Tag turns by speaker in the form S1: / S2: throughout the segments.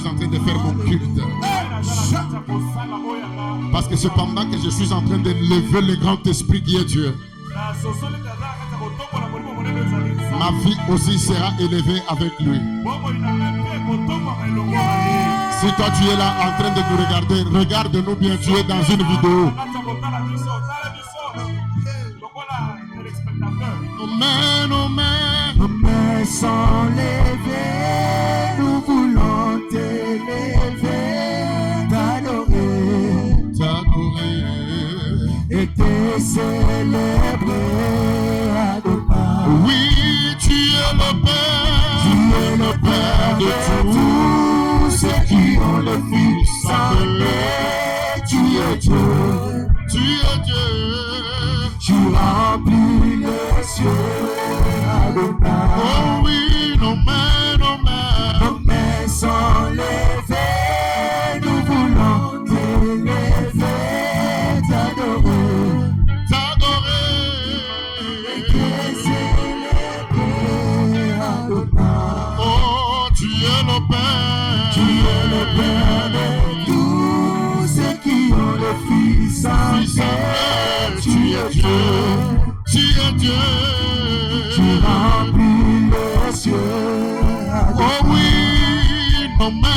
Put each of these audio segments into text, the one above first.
S1: suis en train de faire mon culte. Parce que c'est pendant que je suis en train de lever le grand esprit qui est Dieu, ma vie aussi sera élevée avec lui. Si toi tu es là en train de nous regarder, regarde-nous bien, tu es dans une vidéo. Nos mains sont levées, nous voulons t'élever, t'adorer et te célébrer, Adonai. Oui, tu es le Père de tous ceux qui ont le Fils aimé. Tu es Dieu, tu remplis les cieux, Adonai. Oh oui, nos mains sont levées, nous voulons t'élever, t'adorer et te célébrer, Adonai. Oh, tu es le Père de tous ceux qui ont le Fils aimé. Tu es Dieu, tu remplis les cieux. Oh oui, nos mains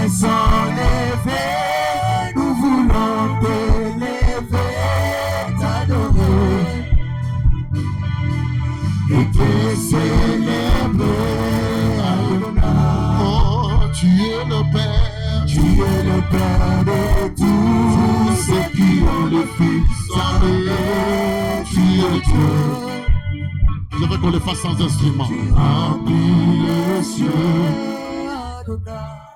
S1: sont levées, nous voulons t'élever, t'adorer et te célébrer, Adonai. Oh, tu es le Père de tous ceux qui ont le Fils aimé. Tu es Dieu. Je veux qu'on le fasse sans instrument. Remplis les cieux.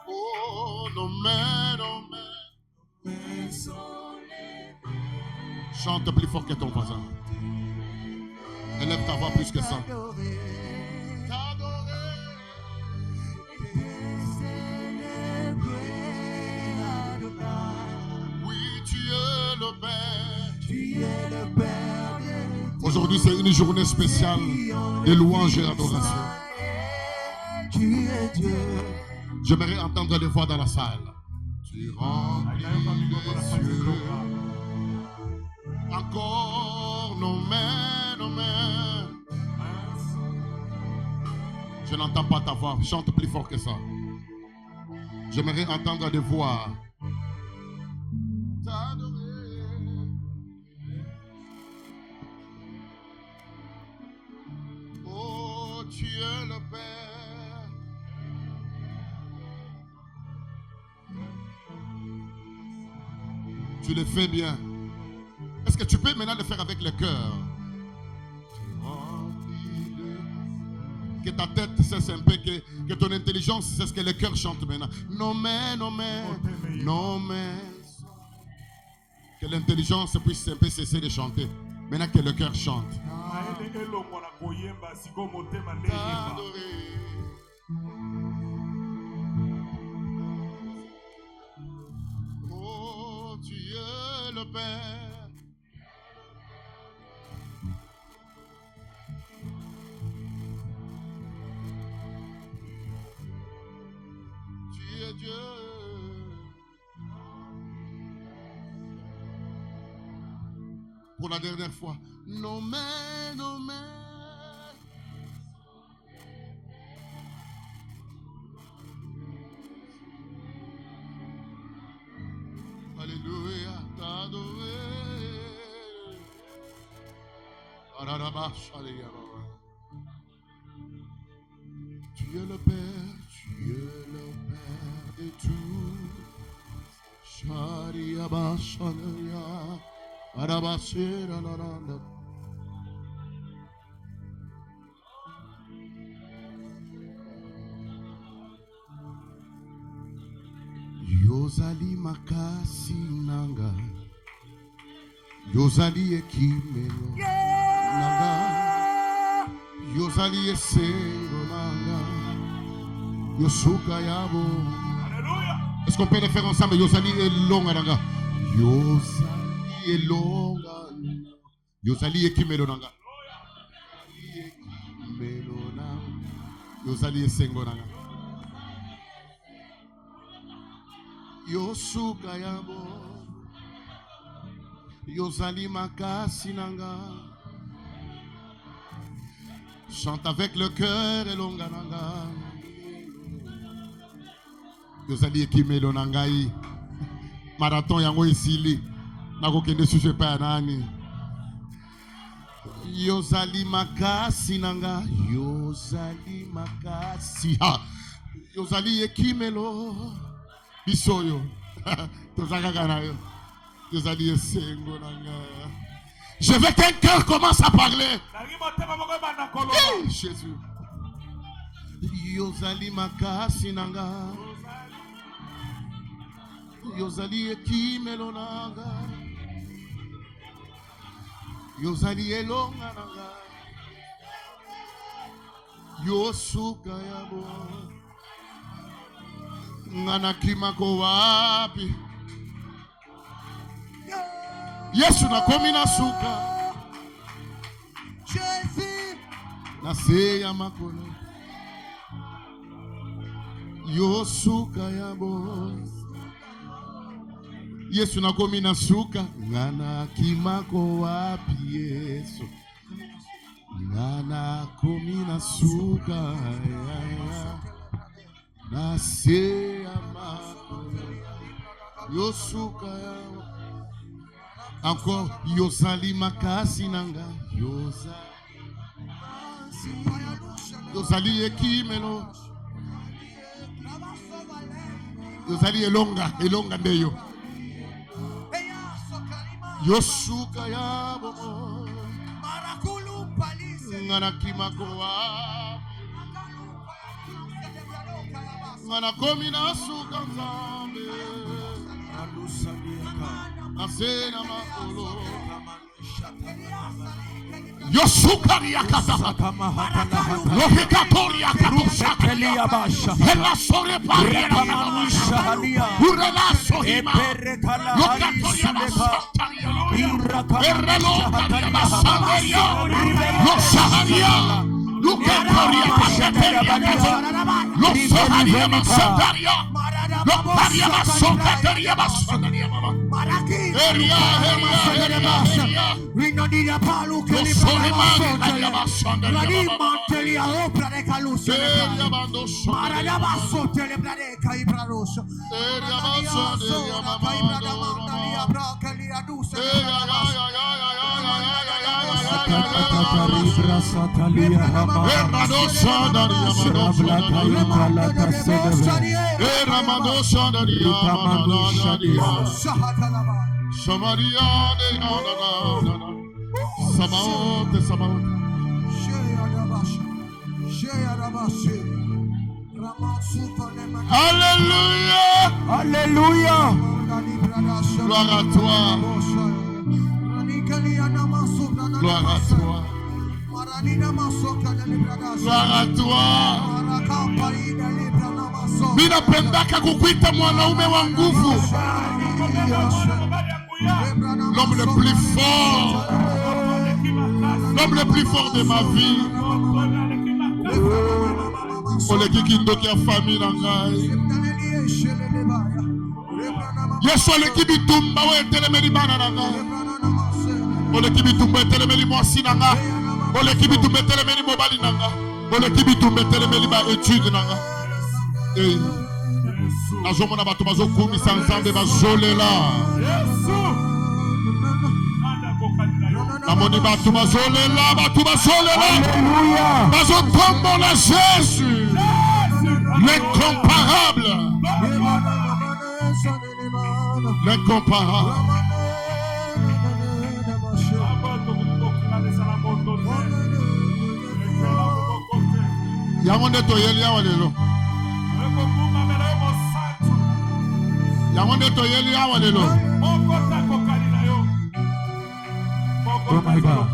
S1: Oh, nos mains sont levées. Chante plus fort que ton voisin. Élève ta voix plus que ça. Oui, tu es le Père. Aujourd'hui, c'est une journée spéciale de louange et d'adoration. J'aimerais entendre les voix dans la salle. Tu remplis les cieux. Encore nos mains. Je n'entends pas ta voix. Chante plus fort que ça. J'aimerais entendre des voix. Tu es le Père. Tu le fais bien. Est-ce que tu peux maintenant le faire avec le cœur? Que ta tête cesse un peu, que ton intelligence cesse, que le cœur chante maintenant. Nos mains. Que l'intelligence puisse un peu cesser de chanter. Maintenant que le cœur chante. Oh, tu es le Père. Tu es Dieu. Pour la dernière fois, nos mains. Alléluia, t'adorer. Tu es le Père, de tout. Sharia Basharia. Arabasira Naranda. Yozali makasi nanga, Yozali ekimelo nanga, Yozali esengo nanga, Yosuka yabo. Est-ce qu'on peut le faire ensemble? Yozali elonga nanga, Yozali elonga, Yozali ekimelo nanga, Yozali esengo nanga. Yosuka yabo Yozali makasi nanga. Chante avec le cœur et l'ongananga. Yozali ekimelo nangai. Marathon yango isili. Nako kende sujet pa nani. Yozali makasi nanga. Yozali makasi. Ha. Yozali ekimelo. Bisoyo. Tozaka kanayo. Yozali esengo nanga. Je veux qu'un cœur commence à parler. Hey, Jésus. Yozali makasi nanga. Yozali ekimelo nanga. Yozali elonga nanga. Yosuka yabo. Ngana kimako wapi. Yesu nakomi na suka. Naseya makolo. Yosuka yabo. Yesu nakomi na suka. Ngana kimako wapi Yesu. Ngana komi na suka. Naseya makolo. Yosuka yabo. Encore, Yozali makasi nanga. Yozali ekimelo. Yozali elonga ndeyo. Yosuka yabo. Ngana kimako wa. Ngana komi na suka nzambe. Nasena makolo. Yosuka yakata. Lohikatori yakata. Hela sore pari. Urela sohima. Lokatori yamasataria. Errelo yamasataria. Losaharia. Lokatori yakata. Losaharia yamasataria. Lokaria yamasataria yamasataria.
S2: We don't need a palu che li manteli a opera de caluso. Maradabasso telebrade kai prados.
S1: Alléluia.
S2: Alléluia.
S1: Gloire à toi. Gloire à toi. Gloire à toi. Mina pendaka kukuita mwanaume wa nguvu. L'homme le plus fort. L'homme le plus fort de ma vie. Oleki kindoki ya famille na ngai. Yesu oleki bitumba we telemeli bana na ngai. Oleki bitumba telemeli mwasi na ngai. Oleki bitumba telemeli mobali na ngai. Oleki bitumba telemeli ba étude na ngai. Eh. Nazomona bato bazokumisa nzambe bazolela. Namoni bato bazolela, bato bazolela.
S2: Alléluia.
S1: Bazotombola Jésus. L'incomparable. L'incomparable. Yango nde toyeli awa lelo. Yango nde toyeli awa lelo.
S2: Oh my God.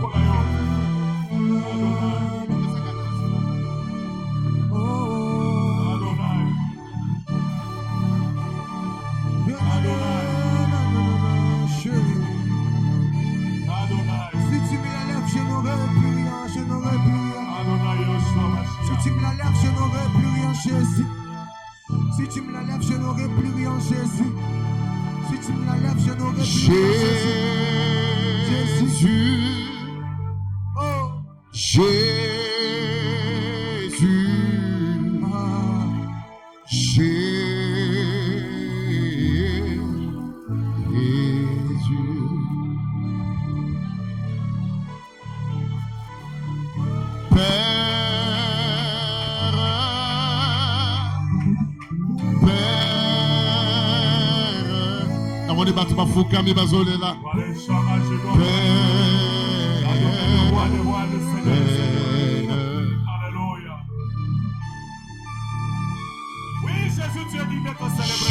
S2: Si tu me la lèves, je n'aurai plus rien, je n'aurai plus rien. Si tu me la lèves, je n'aurai plus rien, Jésus. Si tu me la lèves, je n'aurai plus rien, Jésus. Si tu me la lèves, je n'aurai plus rien,
S1: Jésus.
S2: Oh.
S1: Jésus. Mafuka mi bazole là.
S3: Alléluia. Oui, Jésus, tu es dit d'être célébré.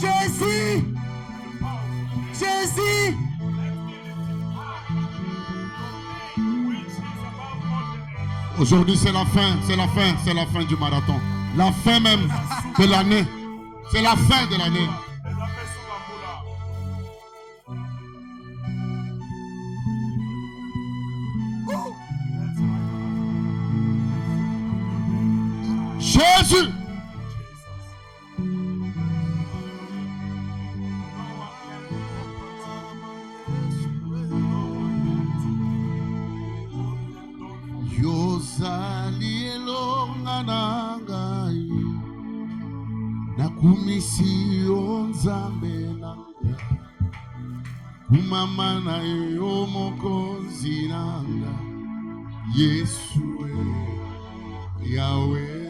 S2: Jésus, Jésus.
S1: Aujourd'hui, c'est la fin du marathon. La fin même de l'année. C'est la fin de l'année. Jésus. Yozali elonga nangai nakumisio nzambe nanga kumama na yo mokonzi nanga Yesu Yahweh.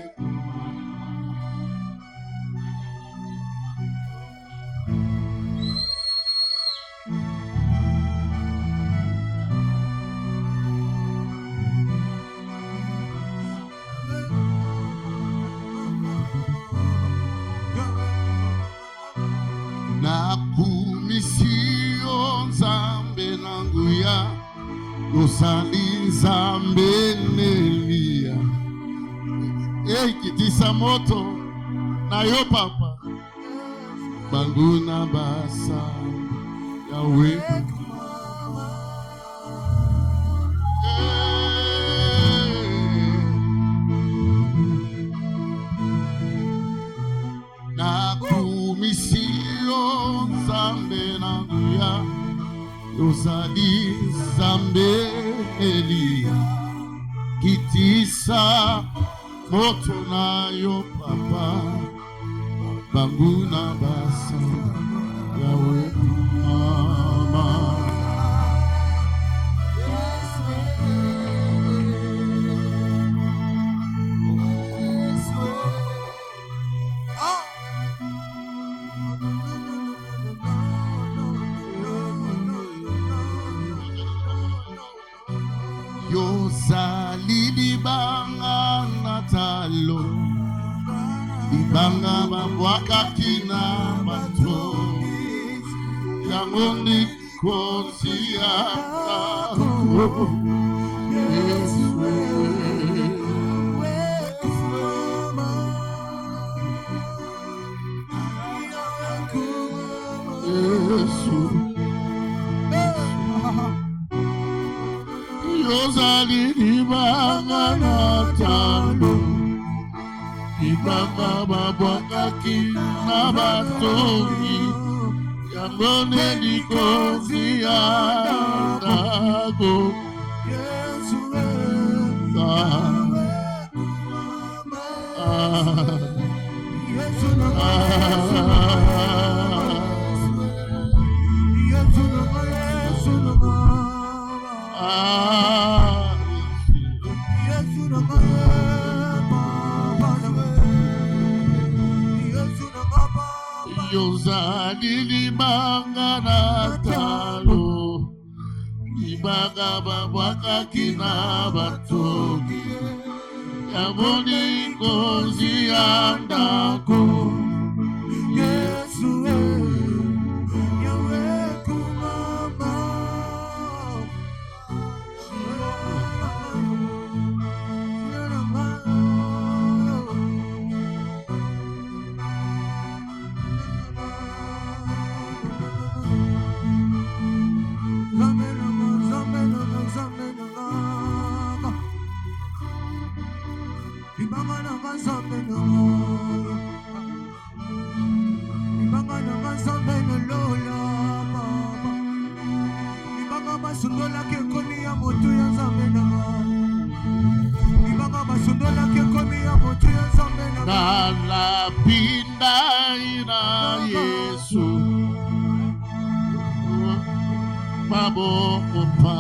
S1: Nakumisio nzambe nangu ya Yosali nzambe nelia. Kitisa moto na yo papa banguna basa Yahweh na kumisio zambe na ya Yozali zambe Elia kitisa moto na yo papa banguna basa Yahweh mama Yozali libanga natalo libanga babwaka kina bato yango ni konsia Yozali libanga natalo libanga babwaka kina batongi yango neni konzia nago Yozali libanga natalo libanga babwaka kina batongi yango ni konzia ndako Yesu Yahweh kumama na pinda ina Yesu maboko pa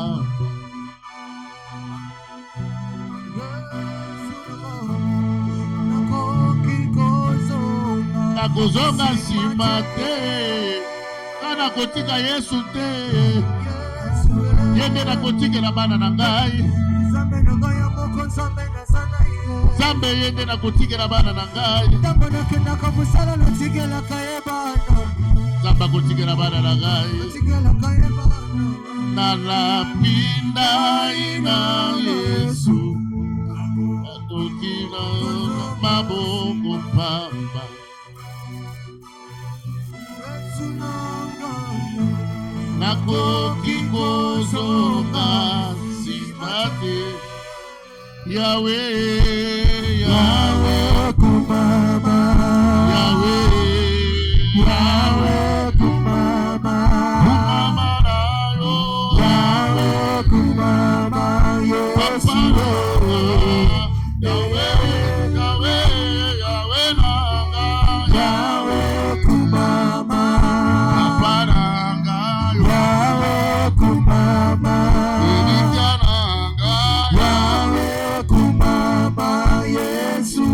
S1: nakozonga nsima te kana kotika Yesu te yende nakotikela bana na ngai Zambe yende nakotikela bana na ngai Zamba kotikela bana na ngai na lapinda ina Yesu atokila maboko pamba nakoki kozonga nsima te Yahweh Yahweh kumama Yahweh kumama kumama nayo Yahweh kumama Yesu Yahweh nanga Yahweh kumama papa nanga Yahweh kumama Yahweh kumama Yesu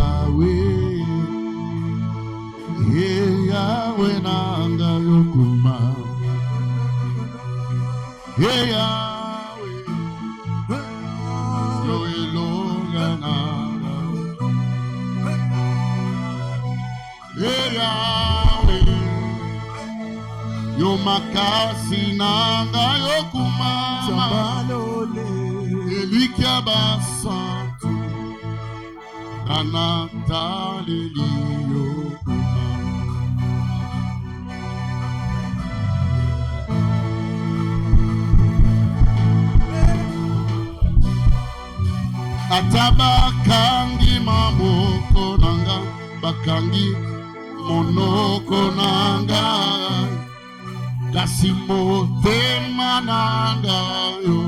S1: Yahweh, Yahweh nanga yokuma. Yahweh, Yahweh longa nanga. Yahweh, yo makasi nanga yokuma. Elikia basantu kanata lelio. Atabakangi maboko nanga, bakangi monoko nanga, kasi motema nanga yo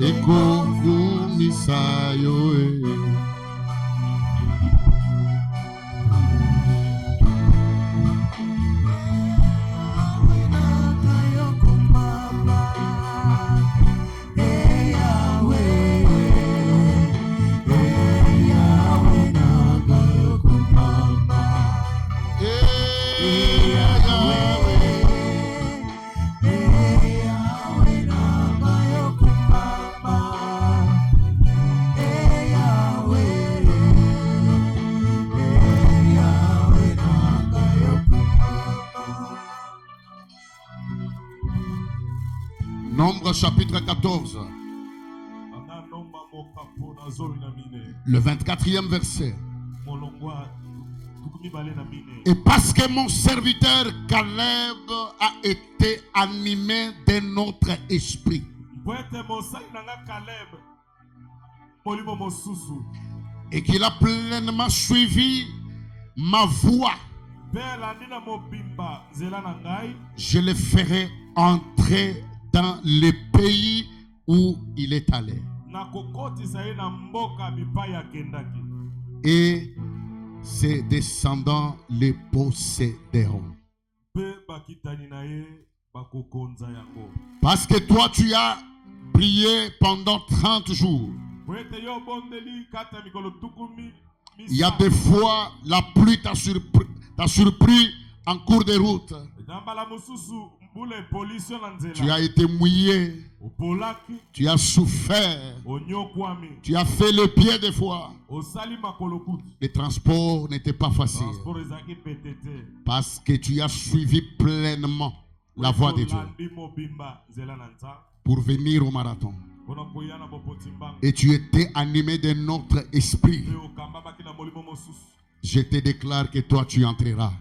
S1: ekofumisa yo. Nombre chapitre 14, le 24e verset. Et parce que mon serviteur Caleb a été animé de notre esprit, et qu'il a pleinement suivi ma voix, je le ferai entrer dans le pays où il est allé, et ses descendants les posséderont. Parce que toi tu as prié pendant 30 jours. Il y a des fois la pluie t'a surpris en cours de route. Tu as été mouillé, tu as souffert, tu as fait le pied des fois. Les transports n'étaient pas faciles parce que tu as suivi pleinement la voie de Dieu pour venir au marathon. Et tu étais animé de notre esprit. Je te déclare que toi tu entreras.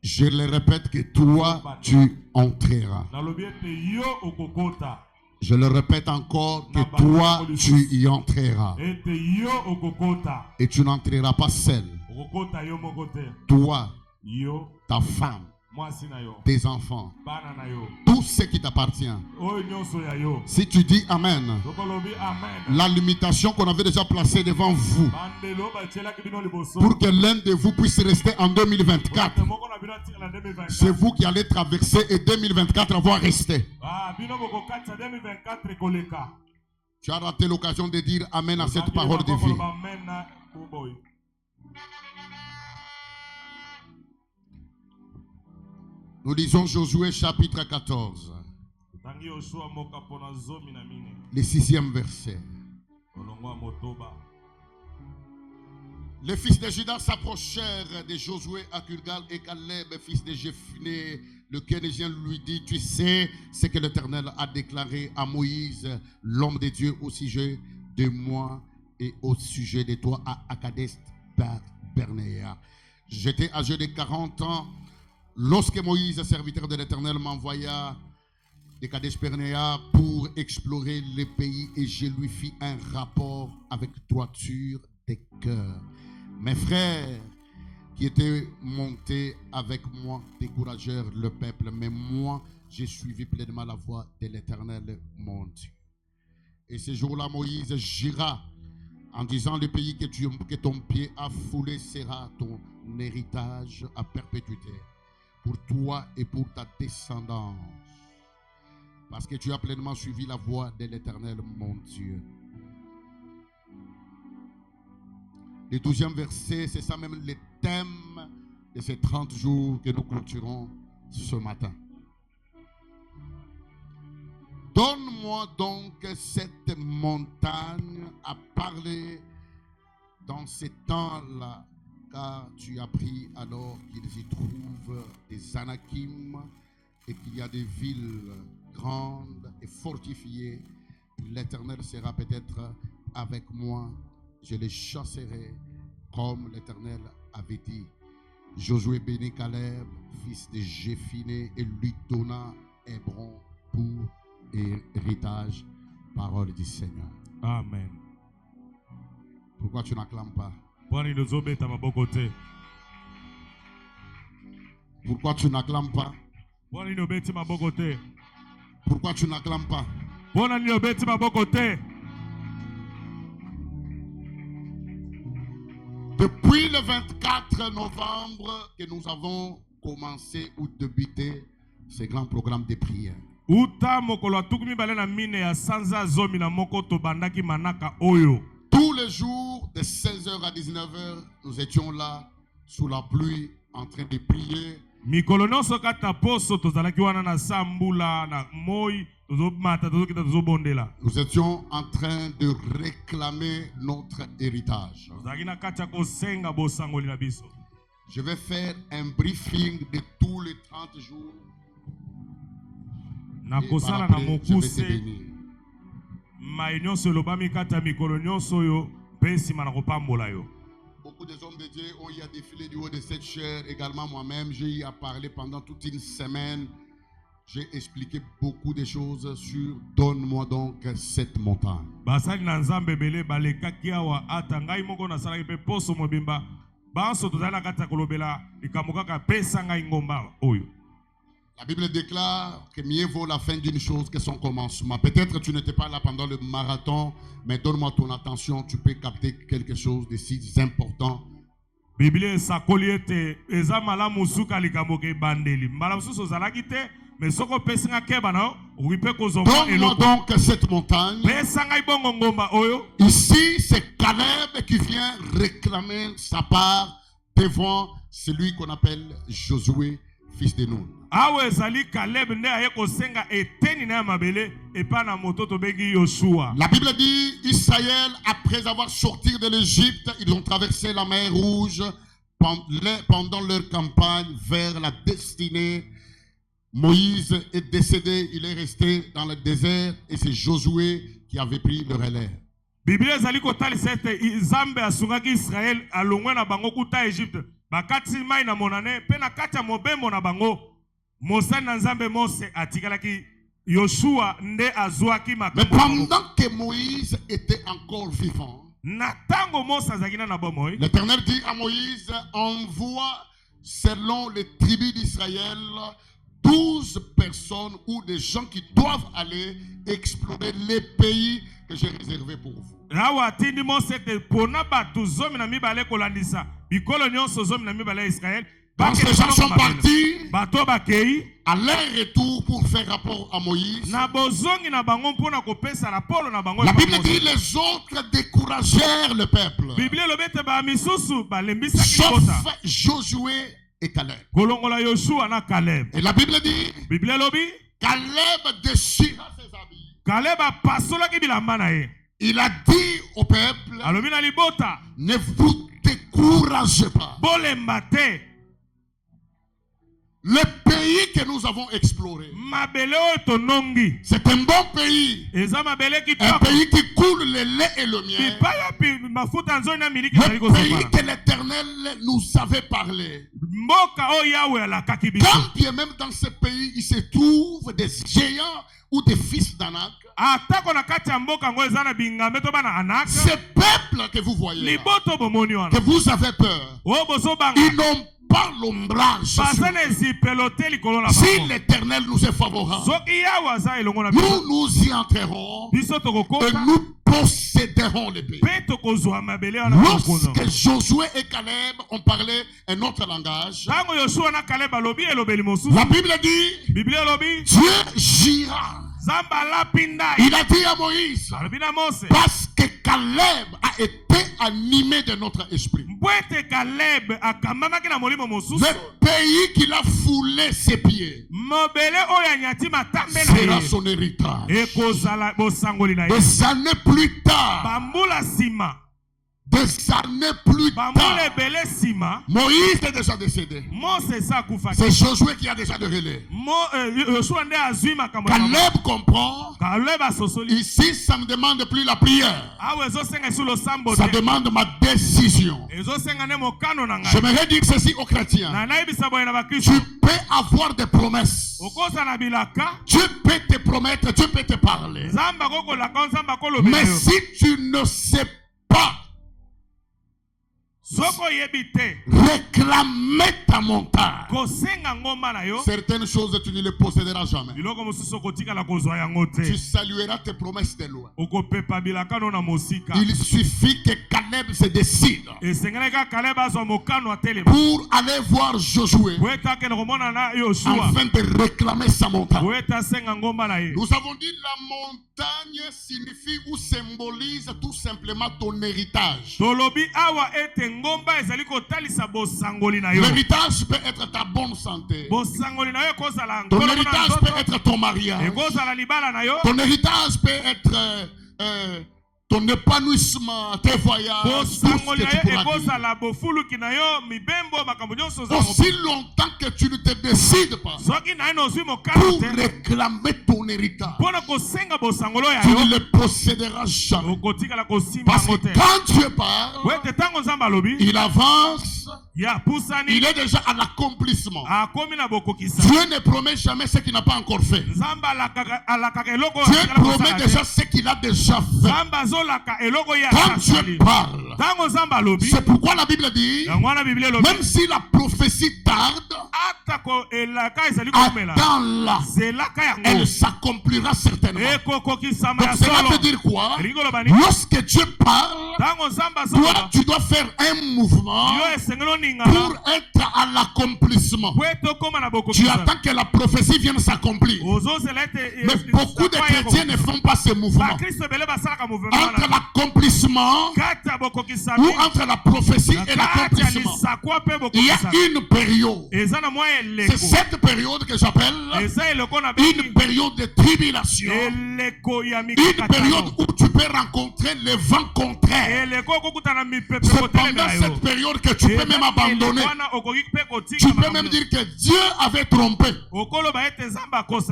S1: Je le répète que toi tu entreras. Je le répète encore que toi tu y entreras. Et tu n'entreras pas seul. Toi, ta femme, tes enfants, tout ce qui t'appartient. Si tu dis Amen, la limitation qu'on avait déjà placée devant vous pour que l'un de vous puisse rester en 2024, c'est vous qui allez traverser et 2024 avoir resté. Tu as raté l'occasion de dire Amen à cette parole de vie. Nous lisons Josué chapitre 14, le 6e verset. Les fils de Juda s'approchèrent de Josué à Gilgal, et Caleb, fils de Jephné, le Kénésien, lui dit: tu sais ce que l'Éternel a déclaré à Moïse, l'homme de Dieu, au sujet de moi et au sujet de toi à Kadesh Barnéa. J'étais âgé de 40 ans lorsque Moïse, serviteur de l'Éternel, m'envoya de Kadesh Barnéa pour explorer le pays, et je lui fis un rapport avec droiture de cœur. Mes frères qui étaient montés avec moi découragèrent le peuple, mais moi, j'ai suivi pleinement la voie de l'Éternel, mon Dieu. Et ce jour-là, Moïse jura en disant: le pays que ton pied a foulé sera ton héritage à perpétuité, pour toi et pour ta descendance, parce que tu as pleinement suivi la voie de l'Éternel, mon Dieu. Le 12e verset, c'est ça même le thème de ces 30 jours que nous clôturons ce matin. Donne-moi donc cette montagne à parler dans ces temps-là, car tu as pris alors qu'ils y trouvent des Anakim et qu'il y a des villes grandes et fortifiées. L'Éternel sera peut-être avec moi. Je les chasserai comme l'Éternel avait dit. Josué bénit Caleb, fils de Jéphiné, et lui donna Hébron pour héritage. Parole du Seigneur.
S3: Amen.
S1: Pourquoi tu n'acclames pas? Pourquoi tu n'acclames pas? Pourquoi tu n'acclames pas? Depuis le 24 novembre que nous avons commencé ou débuté ce grand programme de prière. Tous les jours de 16h à 19h, nous étions là sous la pluie en train de prier. Nous étions en train de réclamer notre héritage. Je vais faire un briefing de tous les 30 jours. Et par après, je vais te bénir. Beaucoup des hommes de Dieu ont eu à défiler du haut de cette chair. Également moi-même, j'ai eu à parler pendant toute une semaine. J'ai expliqué beaucoup de choses sur donne-moi donc cette montagne. La Bible déclare que mieux vaut la fin d'une chose que son commencement. Peut-être tu n'étais pas là pendant le marathon, mais donne-moi ton attention, tu peux capter quelque chose de si important. Donne-moi donc cette montagne. Ici, c'est Caleb qui vient réclamer sa part devant celui qu'on appelle Josué, fils de Nun. La Bible dit, Israël, après avoir sorti de l'Égypte, ils ont traversé la mer Rouge pendant leur campagne vers la destinée. Moïse est décédé, il est resté dans le désert et c'est Josué qui avait pris le relais. Mais pendant que Moïse était encore vivant, l'Éternel dit à Moïse, envoie selon les tribus d'Israël 12 personnes ou des gens qui doivent aller explorer les pays que j'ai réservés pour vous. Quand ces gens sont partis, à leur retour pour faire rapport à Moïse, la Bible dit les autres découragèrent le peuple, sauf Josué et Caleb. Et la Bible dit, Caleb déchira ses habits. Il a dit au peuple, ne vous découragez pas. Le pays que nous avons exploré, c'est un bon pays. Un pays qui coule le lait et le miel. Le pays que l'Éternel nous avait parlé. Quand bien même dans ce pays, il se trouve des géants ou des fils d'Anak. Ces peuples que vous voyez là, que vous avez peur, ils n'ont pas l'ombrage. Si l'Éternel nous est favorable, nous nous y entrerons et nous posséderons les pays. Lorsque Josué et Caleb ont parlé un autre langage, la Bible dit, Dieu gira. Il a dit à Moïse, parce que Caleb a été animé de notre esprit. Le pays qu'il a foulé ses pieds sera son héritage. Des années plus tard, Moïse est déjà décédé. C'est Josué qui a déjà de relais. Caleb comprend. Ici, ça ne demande plus la prière. Ça demande ma décision. J'aimerais dire ceci aux chrétiens. Tu peux avoir des promesses. Dieu peut te promettre, Dieu peut te parler. Mais si tu ne sais pas réclamer ta montagne, certaines choses tu ne les posséderas jamais. Tu salueras tes promesses de loin. Il suffit que Caleb se décide pour aller voir Josué afin de réclamer sa montagne. Nous avons dit la montagne signifie ou symbolise tout simplement ton héritage. L'héritage peut être ta bonne santé. Ton héritage peut être ton mariage. Ton héritage peut être ton épanouissement, tes voyages, tout ce que tu pourras dire. Aussi longtemps que tu ne te décides pas pour réclamer ton héritage, tu ne le posséderas jamais. Parce que quand Dieu parle, il avance. Il est déjà à l'accomplissement. Dieu ne promet jamais ce qu'il n'a pas encore fait. Dieu promet déjà ce qu'il a déjà fait. Quand Dieu parle, c'est pourquoi la Bible dit, même si la prophétie tarde, attends-la, elle s'accomplira certainement. Donc cela veut dire quoi? Lorsque Dieu parle, toi tu dois faire un mouvement pour être à l'accomplissement. Tu attends que la prophétie vienne s'accomplir. Mais beaucoup de chrétiens ne font pas ce mouvement. Entre l'accomplissement ou entre la prophétie et l'accomplissement, il y a une période. C'est cette période que j'appelle une période de tribulation. Une période où tu peux rencontrer les vents contraires. C'est pendant cette période que tu peux même abandonner. Tu peux même dire que Dieu avait trompé.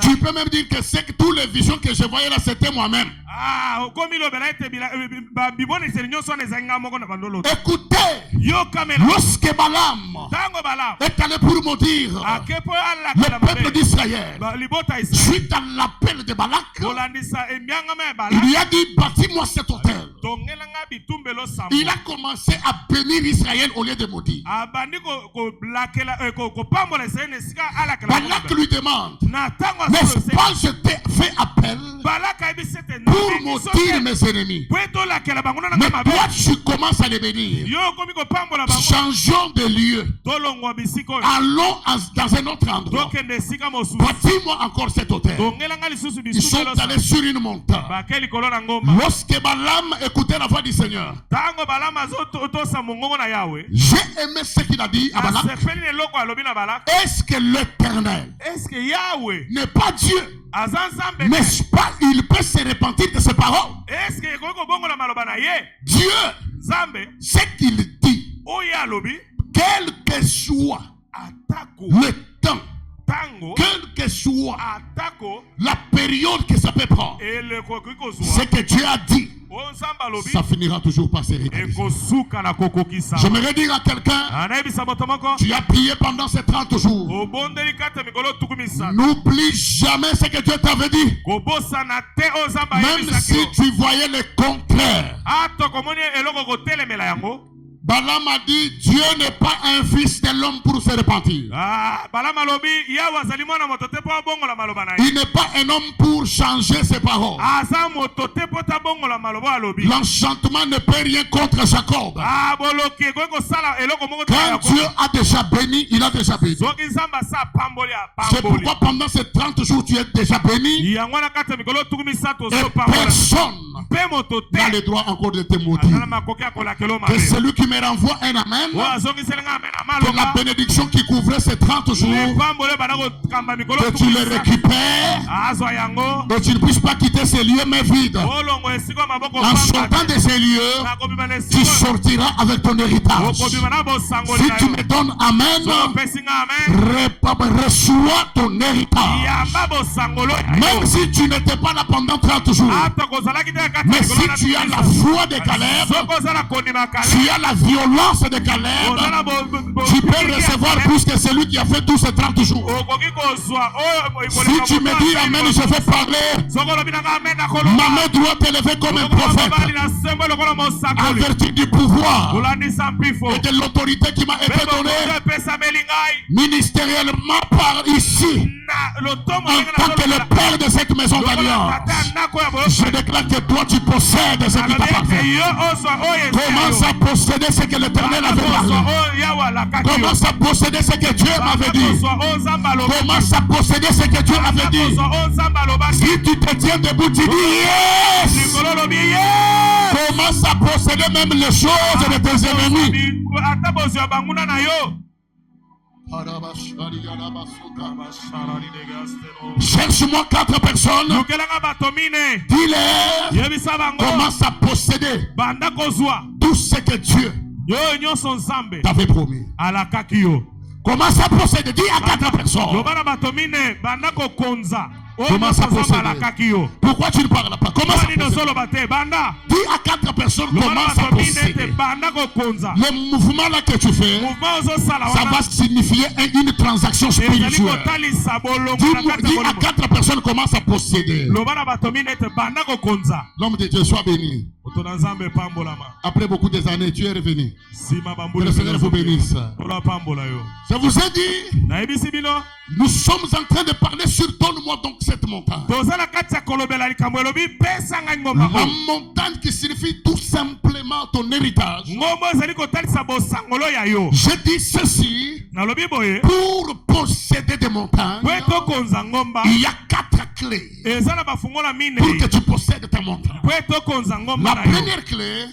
S1: Tu peux même dire que c'est que toutes les visions que je voyais là, c'était moi-même. Écoutez, lorsque Balaam est allé pour maudire le peuple d'Israël, suite à l'appel de Balak, il lui a dit, bâtis-moi cet autel. Il a commencé à bénir Israël au lieu de maudire. Balak lui demande, n'est-ce pas je t'ai fait appel pour maudire mes ennemis, mais toi tu commences à les bénir. Changeons de lieu, allons dans un autre endroit, bâtis-moi encore cet autel. Ils sont allés sur une montagne. Lorsque Balaam écoutait la voix du Seigneur, j'ai aimé ce qu'il a dit à Balak. Est-ce que l'Éternel n'est pas Dieu? N'est-ce pas, il peut se repentir de ses paroles? Dieu, ce qu'il dit, quel que soit le temps, quel que soit la période que ça peut prendre, ce que Dieu a dit, ça finira toujours par se réaliser. J'aimerais dire à quelqu'un, tu as prié pendant ces 30 jours. N'oublie jamais ce que Dieu t'avait dit. Même si tu voyais le contraire. Balaam a dit, Dieu n'est pas un fils de l'homme pour se repentir. Il n'est pas un homme pour changer ses paroles. L'enchantement ne peut rien contre Jacob. Quand Dieu a déjà béni, il a déjà béni. C'est pourquoi pendant ces 30 jours, tu es déjà béni. Et personne n'a le droit encore de te maudire. Que celui qui me renvoie un amen, que la bénédiction qui couvrait ces 30 jours, que tu les récupères, que tu ne puisses pas quitter ces lieux mais vides. En sortant de ces lieux, tu sortiras avec ton héritage. Si tu me donnes amen, reçois ton héritage. Même si tu n'étais pas là pendant 30 jours, mais si tu as la foi de Caleb, tu as la violence de Caleb, tu peux recevoir plus que celui qui a fait tous ces 30 jours. Si tu me dis amen, je vais parler. Ma main doit t'élever comme un prophète, en vertu du pouvoir et de l'autorité qui m'a été donnée ministériellement par ici, en tant que le père de cette maison d'alliance. Je déclare que toi tu possèdes ce qui t'appartient. Commence à posséder ce que l'Éternel avait parlé. Commence à posséder ce que Dieu m'avait dit. Commence à posséder ce que Dieu avait dit. Si tu te tiens debout, tu dis yes. Commence à posséder même les choses de tes ennemis. Cherche-moi 4 personnes. Dis-leur. Commence à posséder tout ce que Dieu t'avait promis. Commence à posséder. Dis à 4 personnes. Commence à posséder. Pourquoi tu ne parles pas? Commence à posséder. Dis à 4 personnes, commence à posséder. Le mouvement là que tu fais, ça va signifier une transaction spirituelle. Dis à 4 personnes, commence à posséder. L'homme de Dieu soit béni. Après beaucoup des années, tu es revenu. Que le Seigneur vous bénisse. Je vous ai dit, nous sommes en train de parler sur donne-moi donc cette montagne. La montagne qui signifie tout simplement ton héritage. Je dis ceci, pour posséder des montagnes, il y a 4 clés pour que tu possèdes ta montagne. La première clé,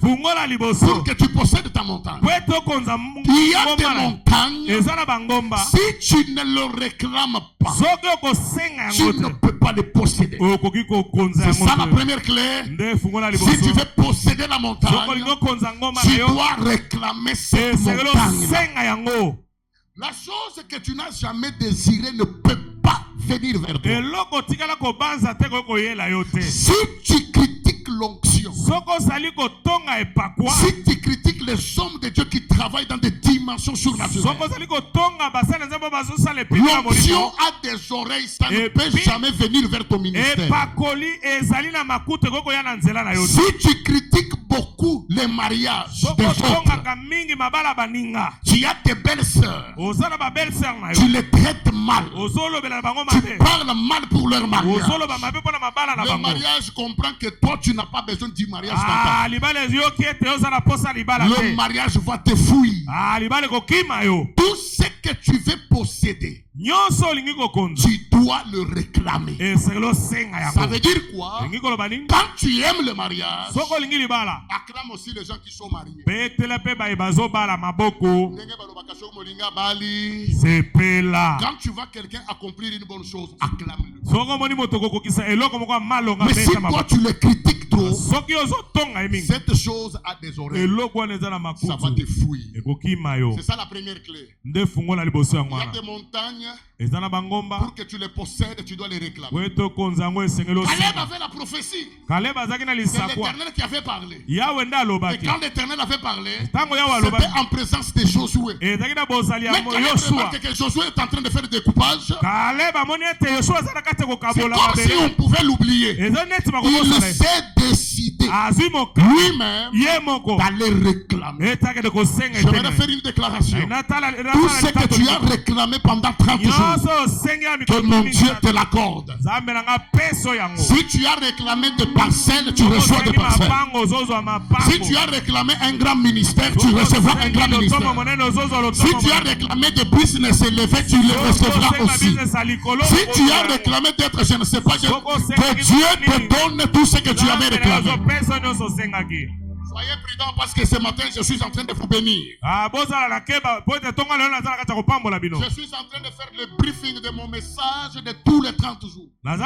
S1: pour que tu possèdes ta montagne, il y a des montagnes, si tu ne le réclames pas, tu ne peux pas les posséder. C'est ça la première clé. Si tu veux posséder la montagne, tu dois réclamer cette montagne. La chose que tu n'as jamais désirée ne peut pas venir vers toi. Si tu critiques l'onction, si tu critiques les hommes de Dieu qui travaillent dans des dimensions surnaturelles, l'onction a des oreilles, ça ne peut jamais venir vers ton ministère. Si tu critiques beaucoup les mariages des autres, tu as tes belles sœurs, tu les traites mal, tu parles mal pour leur mariage. Le mariage comprend que toi tu n'as pas besoin du mariage. Le mariage va te fouiller. Tout ce que tu veux posséder, tu dois le réclamer. Ça veut dire quoi? Quand tu aimes le mariage, acclame aussi les gens qui sont mariés. Quand tu vois quelqu'un accomplir une bonne chose, acclame-le. Mais si toi tu le critiques trop, cette chose a des oreilles, ça va te fouiller. C'est ça la première clé. Il y a des montagnes, pour que tu les possèdes, tu dois les réclamer. Caleb avait la prophétie. C'est l'Éternel qui avait parlé. Et quand l'Éternel avait parlé, c'était en présence de Josué. Mais Caleb remarque que Josué est en train de faire le découpage. C'est comme si on pouvait l'oublier. Il s'est décidé lui-même d'aller réclamer. J'aimerais faire une déclaration. Tout ce que tu as réclamé pendant 30 jours, que mon Dieu te l'accorde. Si tu as réclamé des parcelles, tu reçois des parcelles. Si tu as réclamé un grand ministère, tu recevras un grand ministère. Si tu as réclamé des business élevés, tu les recevras aussi. Si tu as réclamé d'être, je ne sais pas, que Dieu te donne tout ce que tu avais réclamé. Soyez prudents parce que ce matin, je suis en train de vous bénir. Je suis en train de faire le briefing de mon message de tous les 30 jours. Comme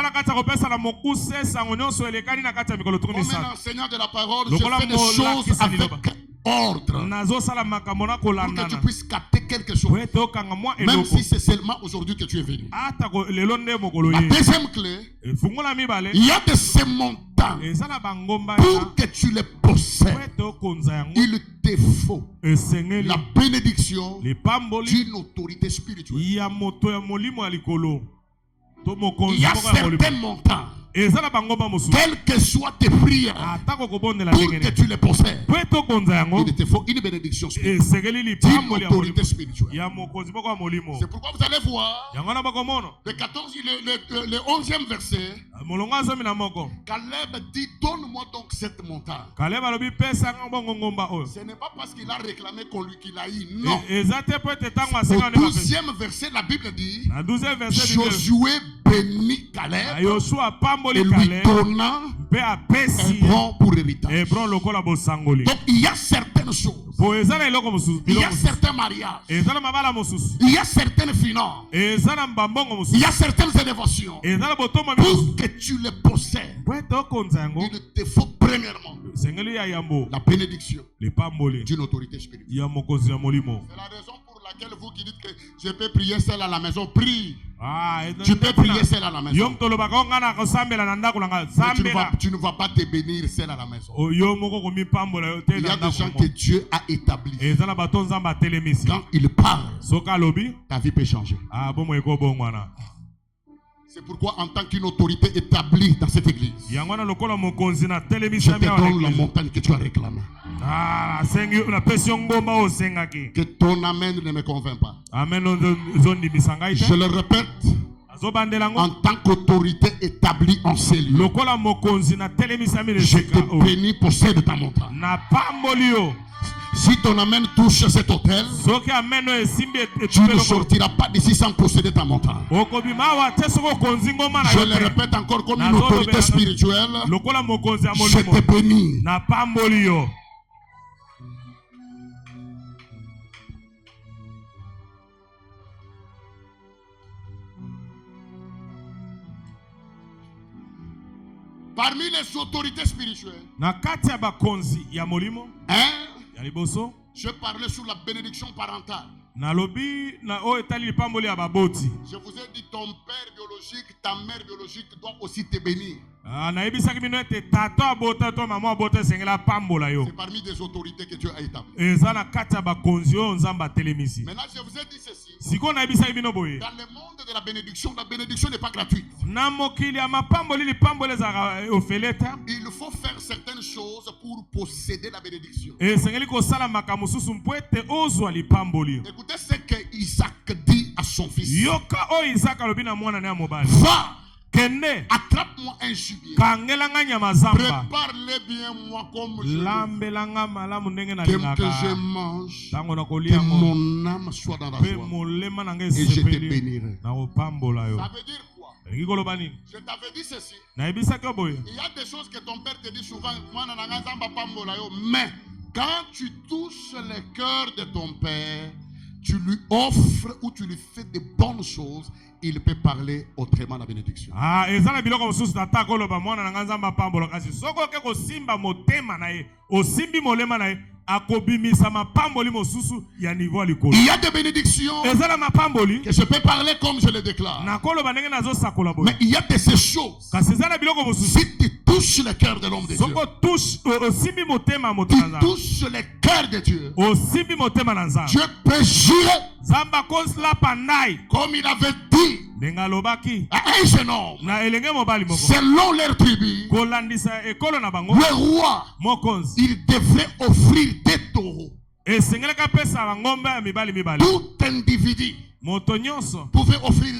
S1: un enseignant de la parole, je fais des choses avec ordre pour que tu puisses capter quelque chose, même si c'est seulement aujourd'hui que tu es venu. La deuxième clé, il y a de ces montants pour que tu les possèdes. Il te faut la bénédiction d'une autorité spirituelle. Il y a certains montants, quelles que soient tes prières, pour que tu les possèdes, il te faut une bénédiction spirituelle, d'une autorité spirituelle. C'est pourquoi vous allez voir le 11e verset, Caleb dit: donne-moi donc cette montagne. Ce n'est pas parce qu'il a réclamé qu'il a eu, non. Au 12e verset, la Bible dit: Josué bénit Caleb et lui donna Hébron pour héritage. Donc il y a certaines choses, il y a certains mariages, il y a certaines finances, il y a certaines élévations. Pour que tu les possèdes, il te faut premièrement la bénédiction d'une autorité spirituelle. C'est la raison pour laquelle vous qui dites que je peux prier seul à la maison, prie. Tu peux prier seul à la maison. Mais tu ne vas pas te bénir seul à la maison. Il y a des gens que Dieu a établis. Quand il parle, ta vie peut changer. C'est pourquoi, en tant qu'une autorité établie dans cette église, je te donne la montagne que tu as réclamée. Que ton amen ne me convainc pas. Je le répète, en tant qu'autorité établie en ces lieux, je te bénis, possède ta montagne. Si ton amen touche cet hôtel, tu ne sortiras pas d'ici sans posséder ta montagne. Je le répète encore, comme une autorité spirituelle, je te bénis. Parmi les autorités spirituelles, je parlais sur la bénédiction parentale. Je vous ai dit, ton père biologique, ta mère biologique doit aussi te bénir. C'est parmi des autorités que Dieu a établies. Maintenant, je vous ai dit ceci. Dans le monde de la bénédiction n'est pas gratuite. Il faut faire certaines choses pour posséder la bénédiction. Écoutez ce que Isaac dit à son fils. Va, attrape-moi un gibier. Prépare-le bien moi comme je veux. Que je mange, que mon âme soit dans la joie. Et je te bénirai. Ça veut dire quoi? Je t'avais dit ceci. Il y a des choses que ton père te dit souvent. Mais quand tu touches le cœur de ton père, tu lui offres ou tu lui fais de bonnes choses, il peut parler autrement la bénédiction. Il y a des bénédictions que je peux parler comme je le déclare. Mais il y a de ces choses, si tu touches le cœur de l'homme de Dieu, tu touches le cœur de Dieu, Dieu peut jurer comme il avait dit
S3: Nengalobaki.
S1: à un jeune homme,
S3: Na elenge mobali moko.
S1: selon leur tribu,
S3: Kolandisa ekolo na bango.
S1: le roi,
S3: Mokonzi.
S1: il devrait offrir des taureaux.
S3: Esengelaka pesa bangombe ya mibali mibali.
S1: Tout individu
S3: Moto nyonso.
S1: pouvait offrir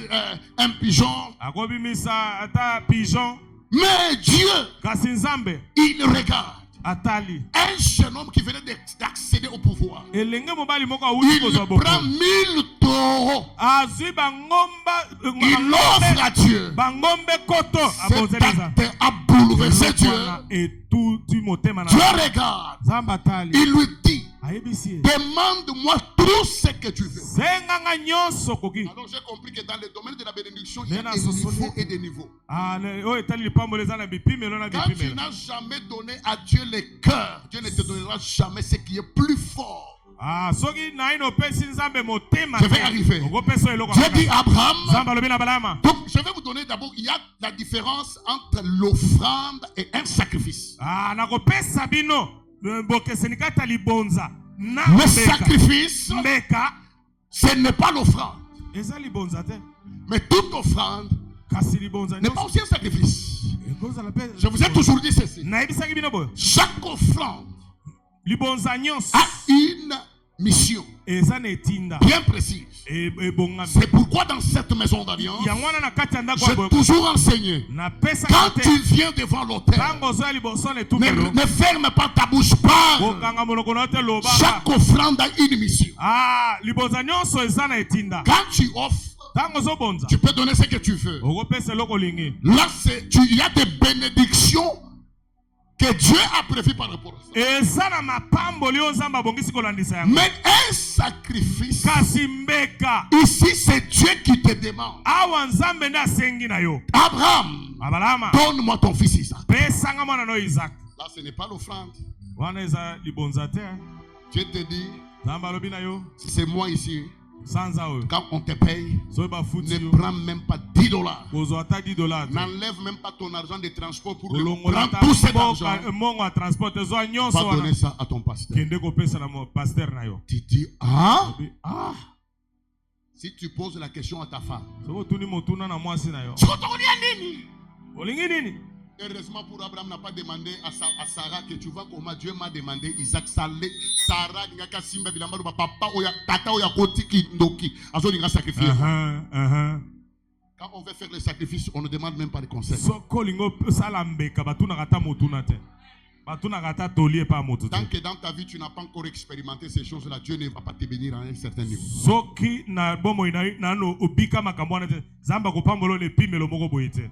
S1: un pigeon.
S3: Akobimisa ata pigeon.
S1: Mais Dieu,
S3: Kasi Nzambe
S1: il regarde
S3: atali.
S1: un jeune homme qui venait d'accéder au pouvoir.
S3: Elenge mobali moko awuti
S1: Il
S3: kozwa
S1: prend
S3: boko.
S1: 1000 taureaux.
S3: Azwi bangomba.
S1: Il offre à Dieu.
S3: Bangombe koto.
S1: Cet
S3: Abonzeleza.
S1: acte a bouleversé Dieu.
S3: Et tout motema na.
S1: Dieu regarde.
S3: Nzambe atali.
S1: Il lui dit,
S3: Ayebisi.
S1: demande-moi tout ce que tu veux.
S3: Senganga nyonso koki.
S1: Alors j'ai compris que dans le domaine de la bénédiction, il y a
S3: Nena
S1: des
S3: sosoli.
S1: niveaux et des niveaux.
S3: Ah, o etali lipamboleza na bipimelo na
S1: Quand tu
S3: bipimelo.
S1: n'as jamais donné à Dieu le cœur, Dieu ne te donnera jamais ce qui est plus fort.
S3: Ah, soki na ino pesi Nzambe motema.
S1: Je vais arriver.
S3: Okopesa eloko.
S1: Dieu dit à Abraham.
S3: Nzambe alobi na balama.
S1: Donc je vais vous donner d'abord, il y a la différence entre l'offrande et un sacrifice.
S3: Ah, nakopesa bino bokeseni kata libonza. Na
S1: Le
S3: mbeka.
S1: sacrifice,
S3: Mbeka.
S1: ce n'est pas l'offrande.
S3: Eza libonza te.
S1: Mais toute offrande
S3: Kasi libonza
S1: n'est pas aussi un sacrifice.
S3: Ekozala pe.
S1: Je vous ai toujours dit ceci.
S3: Nayebisaki bino boyo.
S1: Chaque offrande
S3: Libonza nyonso.
S1: a une mission
S3: Eza na etinda.
S1: bien précise.
S3: Ebongami.
S1: C'est pourquoi dans cette maison d'alliance,
S3: Yango wana na kati ya ndako
S1: j'ai
S3: ya boyo.
S1: toujours enseigné.
S3: Na pesa
S1: Quand
S3: kate.
S1: tu viens devant l'autel,
S3: Tango zoya liboso na etumelo.
S1: ne ferme pas ta bouche, parle.
S3: Kokanga monoko na te loba.
S1: Chaque offrande a une mission.
S3: Ah, libonza nyonso eza na etinda.
S1: Quand tu offres,
S3: Tango zobonza.
S1: tu peux donner ce que tu veux.
S3: Okopesa eloko lingi.
S1: Là, il y a des bénédictions que Dieu a prévues par rapport à ça.
S3: Eza na mapamboli oyo Nzambe abongisi kolandisa yango.
S1: Mais un sacrifice,
S3: Kasi mbeka.
S1: ici c'est Dieu qui te demande.
S3: Awa Nzambe nde asengi na yo.
S1: Abraham,
S3: Abalama.
S1: donne-moi ton fils Isaac.
S3: Pesanga mwana no Isaac.
S1: Là, ce n'est pas l'offrande.
S3: Wana eza libonza te.
S1: Dieu te dit,
S3: Nzambe alobi na yo.
S1: si c'est moi ici,
S3: Sanza oyo.
S1: quand on te paye,
S3: Soki bafuti
S1: ne
S3: yo.
S1: prends même pas $10.
S3: Kozwa ata $10 te.
S1: N'enlève même pas ton argent de transport pour le
S3: Kolongola
S1: prendre tout cet
S3: ata
S1: argent.
S3: mbongo ya transport ezwa nyonso
S1: Va donner
S3: wana.
S1: ça à ton pasteur.
S3: Kende kopesa na pasteur na yo.
S1: Tu dis, ah,
S3: Ah,
S1: si tu poses la question à ta femme,
S3: soki otuni motuna na mwasi na yo. Olingi nini?
S1: heureusement pour Abraham n'a pas demandé à Sarah que tu vois comment Dieu m'a demandé Isaac Salé. Sarah n'ingaka simba bilamba ba papa oya tata oya koti ki ndoki azo ninga sacrifier. Quand on veut faire le sacrifice, on ne demande même pas de conseil.
S3: So kolingo sala mbeka batuna kata motuna te. Batuna kata tolie pa motu te.
S1: Tant que dans ta vie tu n'as pas encore expérimenté ces choses-là, Dieu ne va pas te bénir à un certain niveau.
S3: Soki na bomo ina no obika makambo wana te. Zamba kopambolo le pimelo moko boye te.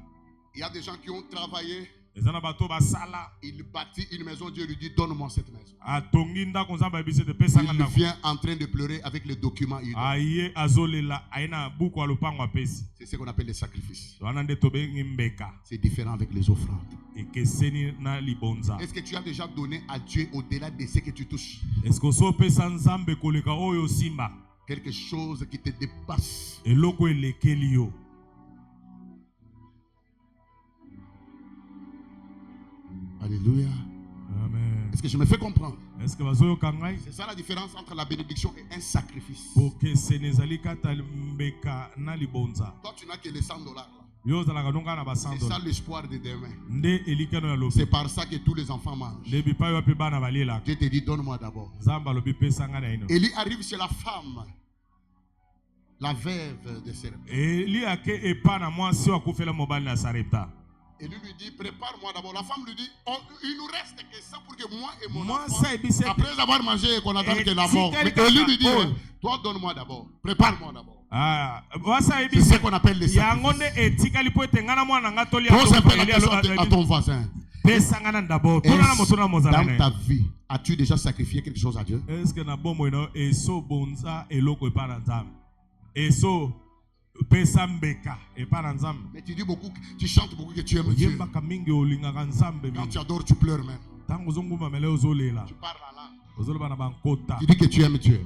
S1: Il y a des gens qui ont travaillé,
S3: Ezana bato basala.
S1: il bâtit une maison, Dieu lui dit donne-moi cette maison.
S3: Atongi ndako Nzambe ebisi te pesa
S1: Il
S3: ndako.
S1: vient en train de pleurer avec les documents.
S3: Aye azolela aina buku alupango apesi.
S1: C'est ce qu'on appelle les sacrifices.
S3: Wana nde tobengi mbeka.
S1: C'est différent avec les offrandes.
S3: Ekeseni na libonza.
S1: Est-ce que tu as déjà donné à Dieu au-delà de ce que tu touches?
S3: Est-ce que so pesa Nzambe koleka oyo simba?
S1: Quelque chose qui te dépasse.
S3: Eloko elekeli yo.
S1: Alléluia.
S3: Amen.
S1: Est-ce que je me fais comprendre?
S3: Est-ce que bazoyo kangai?
S1: C'est ça la différence entre la bénédiction et un sacrifice.
S3: Poke senezali kata mbeka na libonza.
S1: Toi, tu n'as que les $100 là.
S3: Yo zalaka donga na ba
S1: C'est
S3: 100
S1: ça l'espoir de demain.
S3: Nde elikano ya lobi.
S1: C'est par ça que tous les enfants mangent.
S3: Lebi pa yo pe bana balela.
S1: Dieu te dit donne-moi d'abord.
S3: Zamba lobi pesa nga na ino.
S1: Élie arrive chez la femme, la veuve de Sarepta.
S3: Eli ake epa na mwasi wa kufela mobali na Sarepta.
S1: Élie lui dit prépare-moi d'abord. La femme lui dit oh, il nous reste que ça pour que moi et mon
S3: Moi,
S1: enfant,
S3: ça, et puis c'est-
S1: après avoir mangé et qu'on attend
S3: Et
S1: que la
S3: si
S1: mort. Mais
S3: quelqu'un
S1: Élie lui dit
S3: oh.
S1: toi donne-moi d'abord. Prépare-moi d'abord.
S3: Ah, wasa
S1: C'est
S3: ebisi.
S1: ce qu'on appelle les
S3: Yango
S1: sacrifices.
S3: nde etikali po ete ngana mwana nga toli
S1: Pose un peu la
S3: Eli
S1: question à ton voisin.
S3: pesa ngana ndabo. Tona na moto na mozala
S1: Dans
S3: na.
S1: ta vie, as-tu déjà sacrifié quelque chose à Dieu?
S3: Est-ce que na bomo ino eso bonza eloko epa na Nzambe? Eso pesa mbeka epa na Nzambe.
S1: Mais tu dis beaucoup, tu chantes beaucoup que tu aimes Dieu.
S3: Oyembaka mingi olingaka Nzambe
S1: Quand
S3: mingi.
S1: tu adores, tu pleures même.
S3: Tango zonguma mele ozolela.
S1: Tu parles en langue. Tu dis que tu aimes Dieu.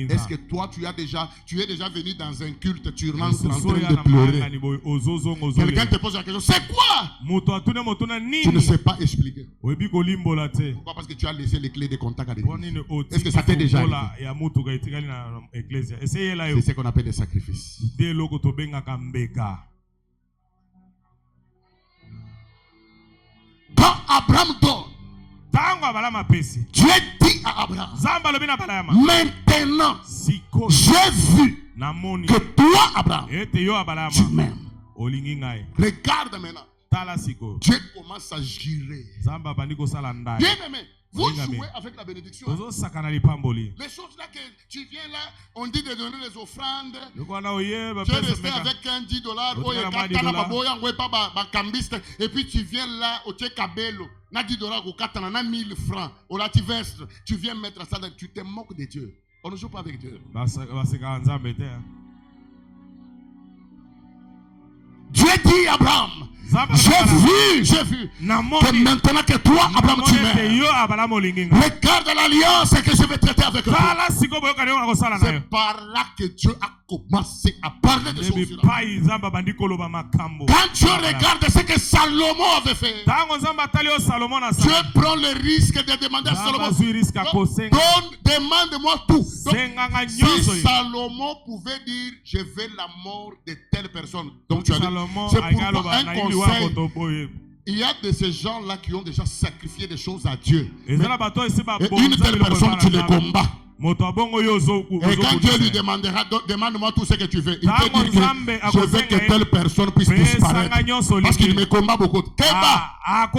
S3: Est-ce
S1: Est-ce que toi, tu es déjà venu dans un culte, tu rentres en train de pleurer. Quelqu'un te pose la question, c'est quoi? Tu ne sais pas expliquer. Pourquoi? Parce que tu as laissé les clés de contact à l'église. Est-ce que ça t'est déjà arrivé? C'est ce qu'on appelle des sacrifices. Quand Abraham donne, Dieu dit à Abraham, maintenant, j'ai vu que toi, Abraham, tu m'aimes. Regarde maintenant. Dieu commence à jurer. Bien aimé, vous jouez avec la bénédiction. Les choses là que tu viens là, on dit de donner les offrandes. Tu es resté avec un $10, et puis tu viens là, au Kabelo, na $10, na 1000 francs, tu viens mettre ça, tu te moques de Dieu. On ne joue pas avec Dieu. Dieu dit à Abraham, j'ai vu que maintenant que toi, Abraham, tu m'aimes. Regarde l'alliance que je vais traiter avec toi. C'est par là que Dieu a commencé à parler de choses. Quand Dieu regarde ce que Salomon avait fait, Dieu prend le risque de demander à Salomon, demande-moi tout. Donc, si Salomon pouvait dire, je veux la mort de telle personne, donc tu as dit, c'est pourquoi un conseil. Il y a de ces gens-là qui ont déjà sacrifié des choses à Dieu. Mais une telle personne, tu les combats. Et quand Dieu lui demandera, demande-moi tout ce que tu veux, il peut dire que je veux que telle personne puisse disparaître. Parce qu'il me combat beaucoup. Keba, tu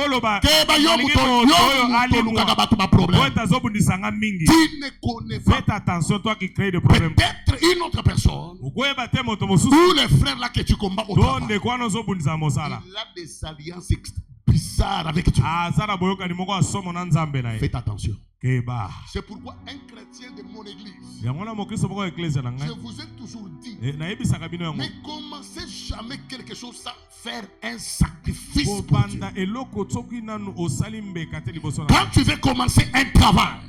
S1: ne connais pas.
S3: Faites attention, toi qui crée des problèmes.
S1: Peut-être une autre personne, ou les frères là que tu combats au travail, il a des alliances bizarres avec Dieu. Faites attention. C'est pourquoi un chrétien de mon église, je vous ai toujours dit, ne commencez jamais quelque chose sans faire un sacrifice pour Dieu. Quand tu veux commencer un travail,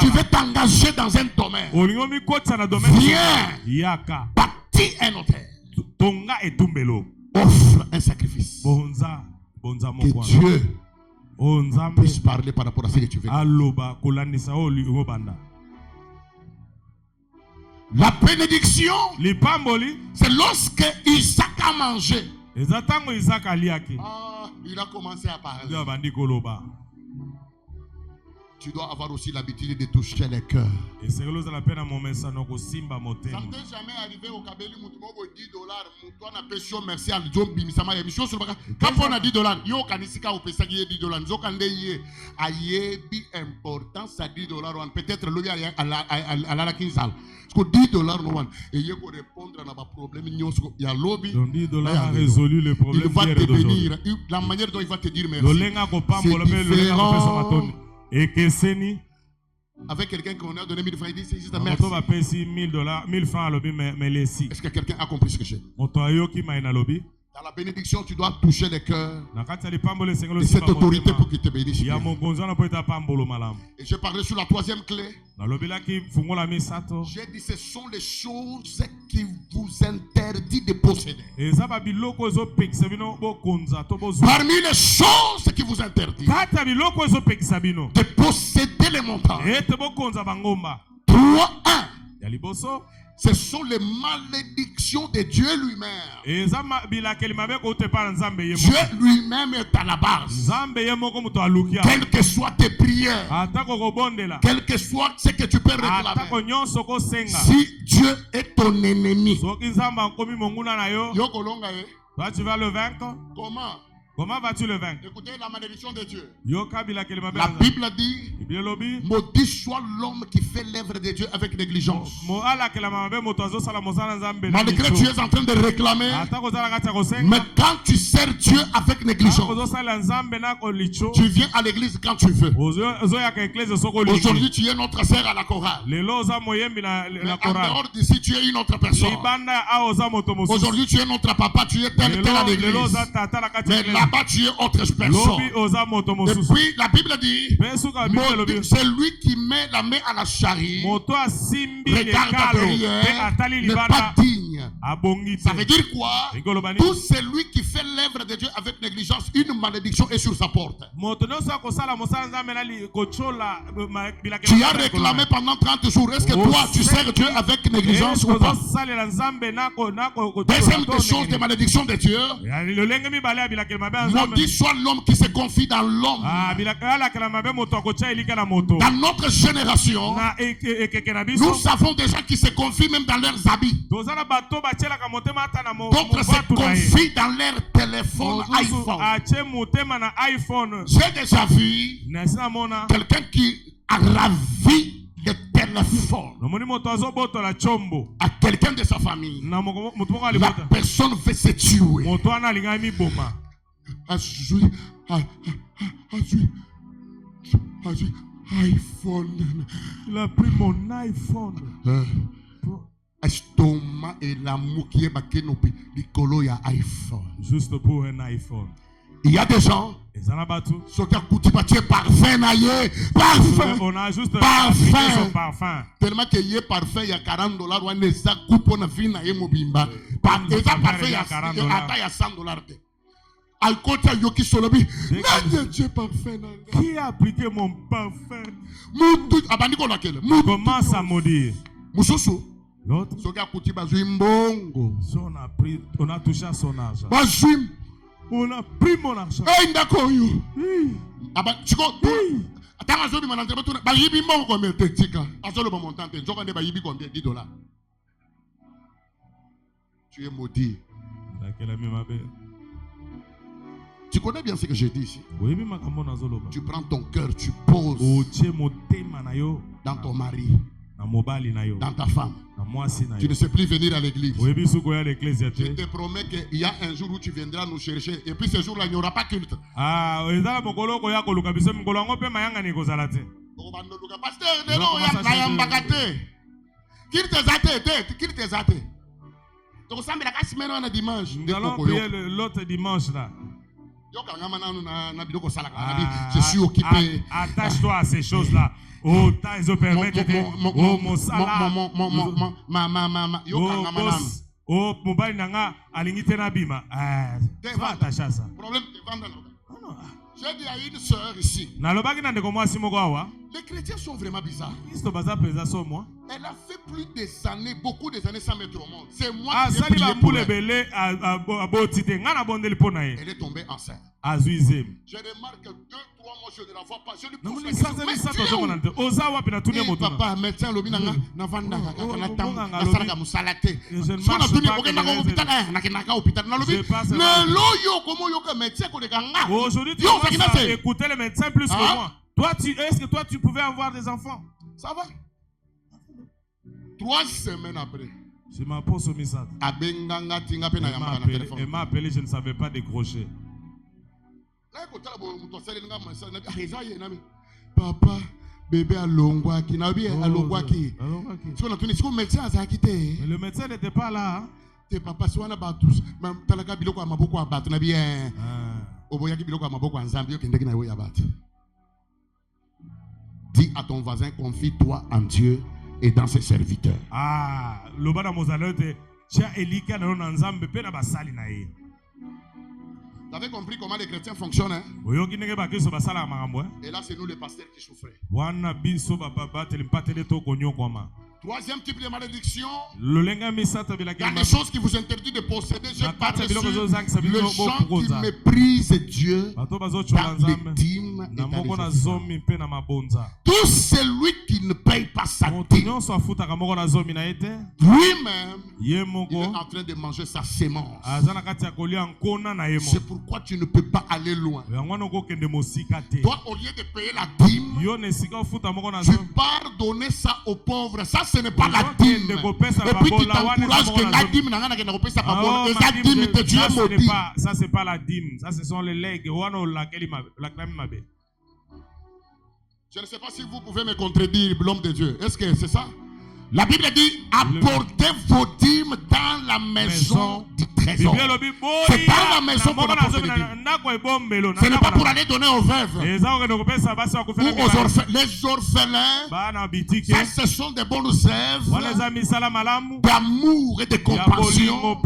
S1: tu veux t'engager dans un domaine, viens, bâtis un hôtel, offre un sacrifice. Que Dieu puisse parler par rapport à ce que tu veux. La bénédiction, c'est lorsque Isaac a mangé. Il a commencé à parler. Tu dois avoir aussi l'habitude de toucher les cœurs. Ça ne t'est jamais arrivé au Kabeli, $10. On a payé merci à Dieu. Quand on a $10, il y a $10. Importance à $10. Peut-être le à la 15 ans. Parce que $10, et il faut répondre à nos problèmes. Il y a lobby.
S3: $10 a résolu le problème.
S1: Il va te bénir. La manière dont il va te dire merci. C'est différent. Avec quelqu'un qu'on a donné 1000 francs, il dit c'est juste merci. Est-ce que quelqu'un a compris ce que j'ai? Dans la bénédiction, tu dois toucher les cœurs de cette autorité pour qu'il te bénisse. Et je parlais sur la troisième clé. J'ai dit ce sont les choses qui vous interdisent de posséder. Parmi les choses qui vous interdisent de posséder les montagnes. 3.1. Ce sont les malédictions de Dieu lui-même. Dieu lui-même est à la base. Quelles que soient tes prières, quel que soit ce que tu peux réclamer, si Dieu est ton ennemi, toi tu vas le vaincre. Comment vas-tu le vaincre? Écoutez la malédiction de Dieu. La Bible dit, maudit soit l'homme qui fait l'œuvre de Dieu avec négligence. Malgré que tu es en train de réclamer, mais quand tu sers Dieu avec négligence, tu viens à l'église quand tu veux. Aujourd'hui tu es notre sœur à la chorale. Mais en dehors d'ici tu es une autre personne. Aujourd'hui tu es notre papa, tu es tel à l'église. Mais là là-bas tu es autre personne.
S3: lobi oza moto
S1: Et
S3: mosusu
S1: puis la Bible dit,
S3: pe suka Bible lobi
S1: c'est lui qui met la main à la charrie,
S3: moto asimbi
S1: regarde
S3: lekalo pe
S1: derrière,
S3: atali
S1: n'est pas
S3: libanda
S1: digne.
S3: abongi
S1: Ça
S3: te
S1: veut dire quoi?
S3: Ikoloba nini?
S1: Tout celui qui fait l'œuvre de Dieu avec négligence, une malédiction est sur sa porte.
S3: moto nyonso akosala mosala nzambe na kochola bilakeli
S1: Tu as réclamé pendant 30 jours. Est-ce que toi, tu sers Dieu avec négligence ou pas?
S3: ozosalela nzambe
S1: Deuxième des choses de malédiction de Dieu.
S3: lolenge mibale ya bilakeli mabe ya nzambe
S1: Maudit soit l'homme qui se confie dans l'homme.
S3: alakela mabe moto akotya elika na moto
S1: Dans notre génération,
S3: na ekeke na
S1: nous
S3: biso
S1: savons des gens qui se confient même dans leurs habits.
S3: toza na bato batielaka motema ata na
S1: D'autres se
S3: mobatu na ye
S1: confient dans leur téléphone
S3: mosusu
S1: iPhone.
S3: atie motema na iphone
S1: J'ai déjà vu
S3: nasi namona
S1: quelqu'un qui a ravi le téléphone
S3: nomoni moto azobotola chombo
S1: à quelqu'un de sa famille.
S3: na moto moko
S1: La
S3: alibota
S1: personne veut se tuer.
S3: moto wana alingaki miboma
S1: iPhone.
S3: il a pris mon iphone
S1: Estomac et l'amour qui est marqué dans le iPhone.
S3: juste pour un iphone
S1: Il y a des gens
S3: ezana batu
S1: ceux qui ont coupé parfum naïe, parfum.
S3: on a juste
S1: Parfum.
S3: appliqué son parfum
S1: Tellement que y parfum il y a $40 ou on est ça coupe on a vu naïe mobimba. Par et ça parfum il y a $100. Al côté yoki solobi. N'a parfum nanga.
S3: qui a appliqué mon parfum
S1: Mutu abandi ko laquelle.
S3: commence à maudire
S1: Mususu.
S3: l'autre
S1: Ceux qui ont coupé bazui mbongo.
S3: on a touché à son argent
S1: Bazui.
S3: on a pris mon argent
S1: Ndako yo. Aba chiko. Atanga zobi manante batuna. Ba yibi mbongo ko metetika. Azolo ba montante. Njoka ne ba yibi combien $10. Tu es maudit.
S3: lakela mi mabe
S1: Tu connais bien ce que je dis ici.
S3: oyebi makambo nazoloba
S1: Tu prends ton cœur, tu poses
S3: otie motema na yo
S1: dans ton mari,
S3: na mobali na yo
S1: dans ta femme.
S3: na mwasi na
S1: Tu
S3: yo
S1: ne sais plus venir à l'église.
S3: oyebi suki oya l'église
S1: Je
S3: te
S1: te promets qu'il y a un jour où tu viendras nous chercher. Et puis ce jour-là, il n'y aura pas culte.
S3: ezala mokolo okoya koluka biso mikolo yango mpe mayangani ekozala te
S1: Pasteur, de l'eau, il y a un bagate. Culte zate, culte zate. Donc ça me la semaine on a dimanche.
S3: nous allons prier l'autre dimanche là
S1: Je suis occupé.
S3: attache-toi à ces choses là ota ezopermettre te mosala mobali na nga alingi te nabima va attache à ça
S1: Problème de vendre. J'ai dit à une sœur ici.
S3: nalobaki na ndeko mwasi moko awa
S1: Les chrétiens sont vraiment bizarres.
S3: kristo baza mpenza so mwa
S1: Elle a fait plus des années, beaucoup des années sans mettre au monde. C'est moi qui ai
S3: asali
S1: prié pour
S3: bambula
S1: elle.
S3: ebele aboti te ngai nabondeli mpo na ye
S1: Elle est tombée enceinte.
S3: azwi zemi
S1: Je remarque 2-3 mois, je ne la vois pas. Je lui pose
S3: namoni
S1: la question.
S3: sanza
S1: Mais
S3: misato
S1: tu es où?
S3: ozomona te oza wapi natuni ye
S1: Eh,
S3: moto na
S1: papa, médecin lobi nanga navandaka kaka
S3: monganga
S1: nasalaka mosala te.
S3: Je ne
S1: So
S3: marche
S1: natuni
S3: pas
S1: okendaka
S3: que
S1: hôpital nakendaka hôpital nalobi
S3: Je passe
S1: lelo yo komo yoka médecin koleka nga.
S3: aujourd'hui tu
S1: Yo ozalaki na
S3: commences à
S1: se.
S3: écouter les médecins plus que
S1: Hein?
S3: moi toi est-ce que toi tu pouvais avoir des enfants
S1: Ça va? 3 semaines après,
S3: je m'appose au misato
S1: abenganga tinga pe na
S3: elle
S1: yamaka na téléphone.
S3: m'a appelé je ne savais pas décrocher
S1: Na kotala bo muto asaleli nga masa na eza ye na papa bébé alongwaki na bi alongwaki. Siko na tuni siko médecin azaki te.
S3: mais le médecin n'était pas là hein?
S1: Te papa swana batu talaka biloko ya maboko ya bato na bien. Oboyaki biloko ya maboko ya Nzambe yo kendeki na yo ya bato. Dis à ton voisin, confie-toi en Dieu et dans ses serviteurs.
S3: loba na mozali te tia elika na yo na nzambe mpe na basali na ye
S1: Vous avez compris comment les chrétiens fonctionnent, hein?
S3: oyoki ndenge bakristo basalaka makambo
S1: Et là, c'est nous les pasteurs qui souffrent.
S3: wana biso babateli mpateli to konyokwama
S1: Troisième type de malédiction,
S3: lolenge misato
S1: il y a
S3: bilakeli
S1: des choses qui vous interdisent de posséder. Je
S3: Na
S1: parle
S3: kati ya biloko
S1: sur
S3: ezozangisa
S1: les
S3: bino
S1: gens qui
S3: bokoza.
S1: méprisent Dieu
S3: bato bazochola
S1: dans les
S3: nzambe
S1: dîmes et
S3: na
S1: dans
S3: moko na
S1: les offrandes.
S3: zomi mpe na mabonza
S1: Tout celui qui ne paye pas sa
S3: moto
S1: dîme,
S3: nyonso afutaka moko na zomi na ye te
S1: lui-même,
S3: ye
S1: il est
S3: moko
S1: en train de manger sa sémence.
S3: aza na kati ya kolia nkona na ye
S1: C'est
S3: moko
S1: pourquoi tu ne peux pas aller loin.
S3: yango wana okokende mosika te
S1: Toi, au lieu de payer la dîme,
S3: yo na esika ofuta moko na
S1: tu
S3: zomi
S1: pars donner ça aux pauvres. Ça, ce n'est pas la
S3: Aujourd'hui,
S1: dîme.
S3: il ne faut pas ça,
S1: Et puis tu
S3: babola, wana,
S1: t'encourages
S3: ça,
S1: que
S3: babola,
S1: la
S3: zone.
S1: dîme, nanga, nanga, nanga, ça,
S3: Ah,
S1: babola. Et
S3: ma
S1: ça,
S3: dîme,
S1: dîme, Dieu
S3: ça, ce n'est
S1: maudit.
S3: pas- ça c'est pas la dîme, ça ce sont les legs wana olakeli laklami mabe
S1: Je ne sais pas si vous pouvez me contredire, l'homme de Dieu. Est-ce que c'est ça? La Bible dit, apportez vos dîmes dans la maison du trésor. C'est dans la maison qu'on apporte les dîmes. Ce n'est pas pour aller donner aux veuves ou aux orphelins. Les orphelins, ça, ce sont des bonnes œuvres d'amour et de compassion.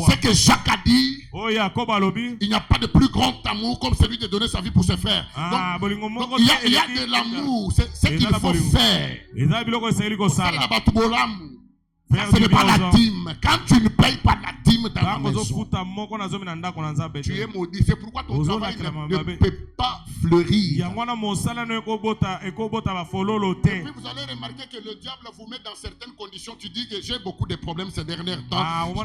S1: C'est que Jacques a dit, il n'y a pas de plus grand amour comme celui de donner sa vie pour ses frères. Donc, il y a de l'amour, c'est ce qu'il faut faire. Ce n'est pas la dîme. Quand tu ne payes pas la dîme dans la maison, tu es maudit. C'est pourquoi ton travail ne peut pas fleurir. Et puis vous allez remarquer que le diable vous met dans certaines conditions. Tu dis que j'ai beaucoup de problèmes ces derniers temps. Mais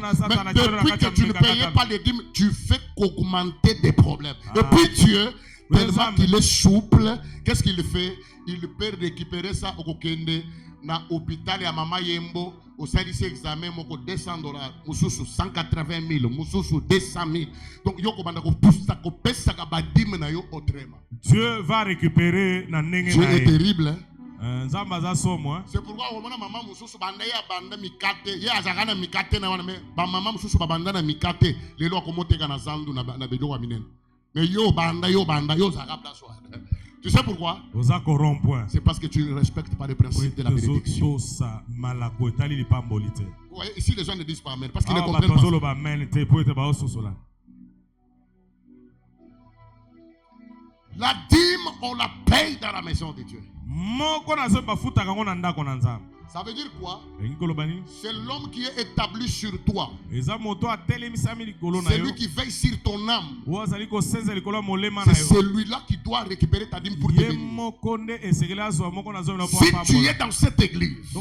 S1: depuis que tu ne payais pas les dîmes, tu fais qu'augmenter des problèmes. Et puis Dieu, tellement qu'il est souple, qu'est-ce qu'il fait? Il peut récupérer ça au Kokende, na hôpital ya Mama Yembo, au service examen, moko $200, mususu 180 000, mususu 200 000. Donc yoko banda ko poussa ko pesa ka badim na yo autrement.
S3: Dieu va récupérer na nenge.
S1: Dieu est terrible,
S3: hein?
S1: C'est pourquoi on a maman mususu banda ya banda mikate, ya azagana mikate na wana me ba maman mususu ba banda na mikate, lelo ko moteka na zandu na bedo wa minene. Mais yo banda yo zakabla so. Tu sais pourquoi? C'est parce que tu ne respectes pas le principe de la bénédiction. Ouais, ici les gens ne disent pas amen parce qu'ils ne comprennent pas. La dîme, on la paye dans la maison de Dieu. Ça veut dire quoi? C'est l'homme qui est établi sur toi. C'est lui qui veille sur ton âme. C'est celui-là qui doit récupérer ta dîme pour te bénir. Si tu es dans cette église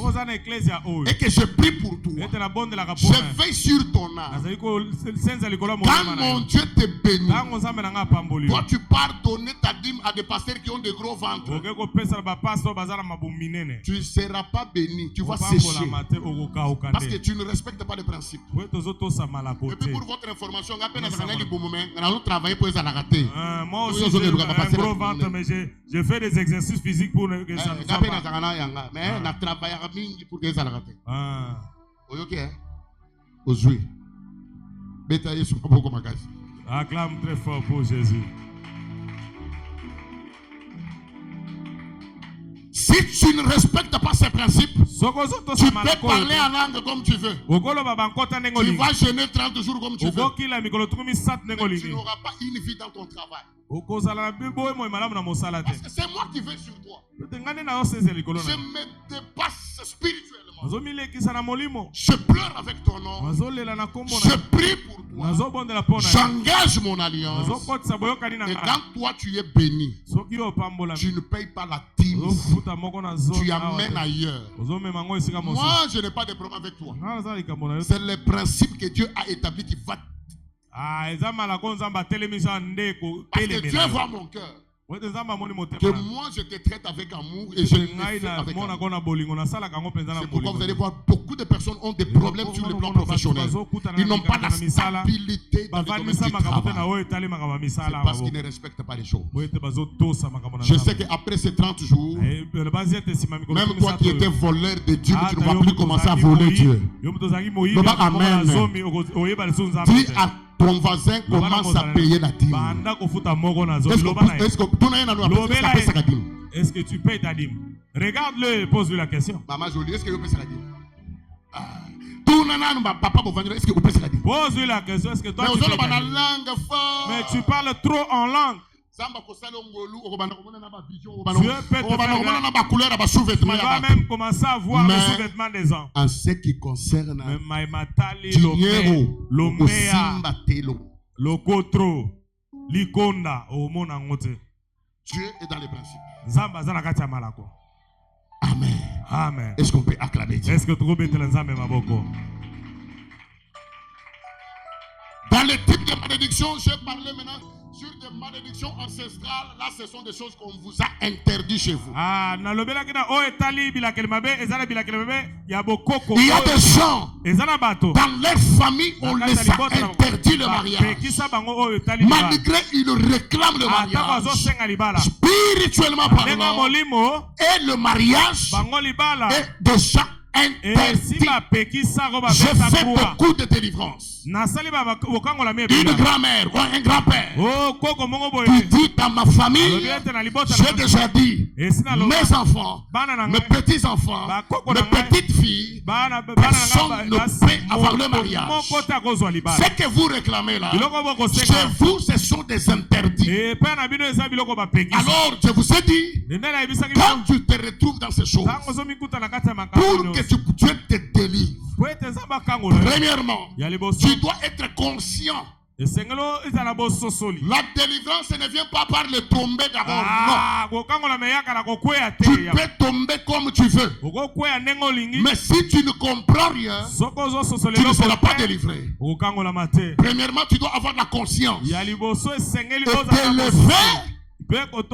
S1: et que je prie pour toi, je veille sur ton âme. Quand mon Dieu te bénit, toi tu pars donner ta dîme à des pasteurs qui ont de gros ventres. Tu ne seras pas béni. Tu vas sécher parce que tu ne respectes pas les principes. Et puis pour votre information, nous travaillons pour les rater.
S3: Moi aussi j'ai un gros ventre, mais je fais des exercices physiques pour que ça ne soit pas.
S1: Mais on a travaillé pour que ça ne rate. Ok? Aujourd'hui,
S3: acclame très fort pour Jésus.
S1: Si tu ne respectes pas ces principes, tu peux parler en langue comme tu veux. Tu vas jeûner 30 jours comme tu veux. Mais tu n'auras pas une vie dans ton travail. Parce que c'est moi qui vais sur toi. Je me dépasse spirituellement. Je pleure avec ton nom. Je prie pour toi. J'engage mon alliance. Et quand toi tu es béni, tu ne payes pas la dîme. Tu amènes ailleurs. Moi, je n'ai pas de problème avec toi. C'est le principe que Dieu a établi qui va. Parce que Dieu voit mon cœur. Que moi je te traite avec amour et je le fais avec amour. C'est pourquoi vous allez voir beaucoup de personnes ont des problèmes sur le plan professionnel. Ils n'ont pas la stabilité dans le domaine du travail. C'est parce qu'ils ne respectent pas les choses. Je sais qu'après ces 30 jours, même toi qui étais voleur de Dieu, tu ne vas plus commencer à voler Dieu. Amen. Dis à ton voisin commence à payer la dîme.
S3: Est-ce que tu payes ta dîme? Regarde-le et pose-lui la question.
S1: Maman jolie, est-ce que tu payes la dîme? Est-ce que vous payez la dîme?
S3: Pose-lui la question. Est-ce que toi tu payes ta dîme? Mais tu parles trop en langue. Dieu peut te faire. Tu vas même commencer à voir les sous-vêtements des gens.
S1: En ce qui concerne Dinero,
S3: Lokotro, Likonda, Omonangote.
S1: Dieu est dans les principes. Amen.
S3: Amen.
S1: Est-ce qu'on peut acclamer Dieu?
S3: Est-ce que tu peux mettre les âmes à Boko?
S1: Dans les types de malédictions, je parlais maintenant sur des malédictions ancestrales. Là, ce sont des choses qu'on vous a interdites chez vous. Il y a des gens, dans leur famille, on les a interdit le mariage. Malgré ils réclament le mariage. Spirituellement parlant, et le mariage est déjà interdit. Je fais beaucoup de délivrances. Une grand-mère ou un grand-père qui dit dans ma famille, j'ai déjà dit, mes enfants, mes petits-enfants, mes petites filles, personne ne peut avoir le mariage. Ce que vous réclamez là, chez vous, ce sont des interdits. Alors, je vous ai dit, quand tu te retrouves dans ces choses, pour que Dieu te délivre, premièrement, tu dois être conscient. La délivrance ne vient pas par le tomber d'abord. Non. Tu peux tomber comme tu veux. Mais si tu ne comprends rien, tu ne seras pas délivré. Premièrement, tu dois avoir la conscience et t'élever pour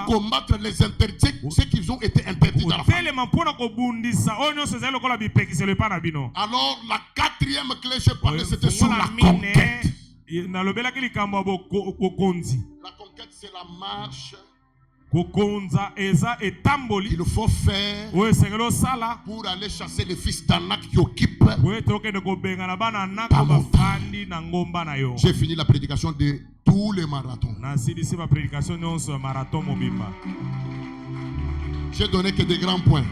S1: combattre les interdits, ceux qui ont été interdits dans la famille. Alors, la quatrième clé, je parlais, c'était sur la conquête. La conquête, c'est la marche qu'il faut faire pour aller chasser les fils d'Anak qui occupent ta montagne. J'ai fini la prédication de tous les marathons. J'ai donné que des grands points.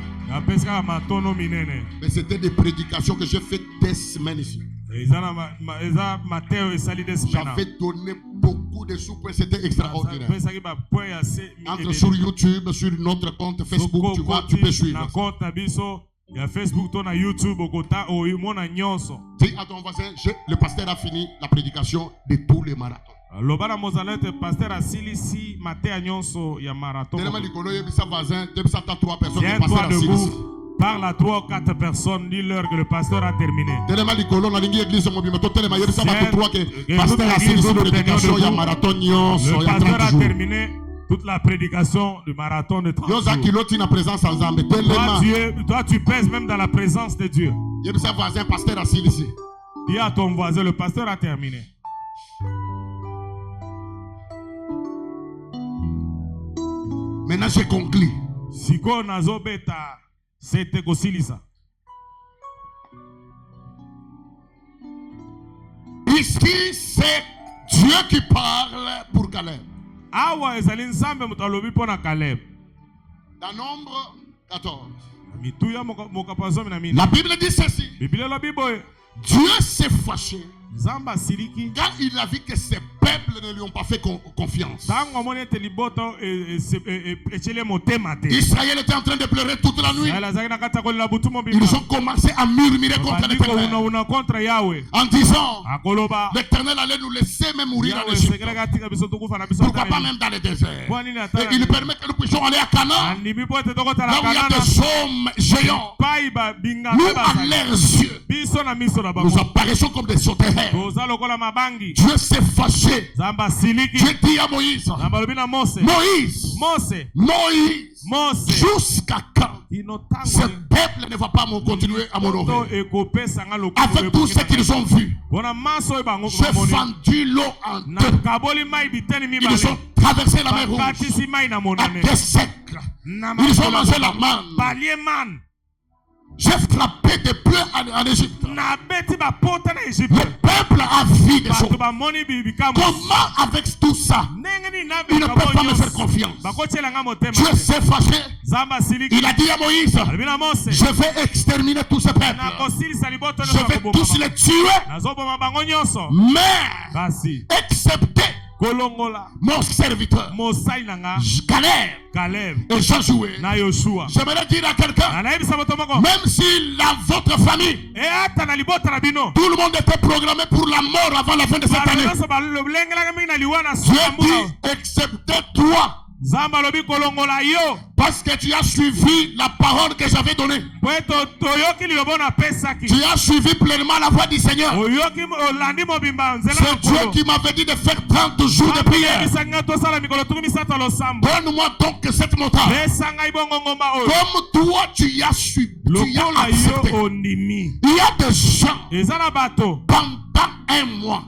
S1: Mais c'était des prédications que j'ai faites des semaines ici. J'avais donné beaucoup de sous-points, c'était extraordinaire. Entre sur YouTube, sur notre compte Facebook, tu vois, tu peux suivre. Dis à ton voisin, le pasteur a fini la prédication de tous les marathons.
S3: Parle à 3 ou 4 personnes, dis-leur que le pasteur a terminé. Le pasteur a terminé toute la prédication du marathon de 30 jours. Toi, tu pèses même dans la présence de Dieu. Dis à ton voisin, le pasteur a terminé.
S1: Maintenant, j'ai conclu.
S3: Siko nazobeta. C'était Gosilisa.
S1: Ici, c'est Dieu qui parle pour Caleb. Dans Nombre 14. La Bible dit ceci. Dieu s'est fâché quand il a vu que ses peuples ne lui ont pas fait confiance. Israël était en train de pleurer toute la nuit. Ils ont commencé à murmurer contre l'Éternel en disant, l'Éternel allait nous laisser même mourir en Égypte. Pourquoi pas même dans le désert? Et il permet que nous puissions aller à Canaan, là où il y a des hommes géants. Nous, à leurs yeux, nous apparaissons comme des sauterelles. Dieu s'est fâché. Dieu dit à Moïse, Moïse, jusqu'à quand ce peuple ne va pas continuer à m'honorer? Avec tout ce qu'ils ont vu, j'ai fendu l'eau en deux. Ils ont traversé la mer Rouge à des siècles. Ils ont mangé la manne. J'ai frappé des plaies en Égypte. Le peuple a vu des choses. Comment avec tout ça, il ne peut pas me faire confiance? Dieu s'est fâché. Il a dit à Moïse, je vais exterminer tous ces peuples. Je vais tous les tuer. Mais, excepté mon serviteur Caleb et Josué, j'aimerais dire à quelqu'un, même si votre famille, tout le monde était programmé pour la mort avant la fin de cette année, Dieu dit, excepté toi, parce que tu as suivi la parole que j'avais donnée. Tu as suivi pleinement la voix du Seigneur. C'est Dieu qui m'avait dit de faire 30 jours de prière. Donne-moi donc cette montagne. Comme toi tu as suivi, tu as accepté. Il y a des gens pendant un mois,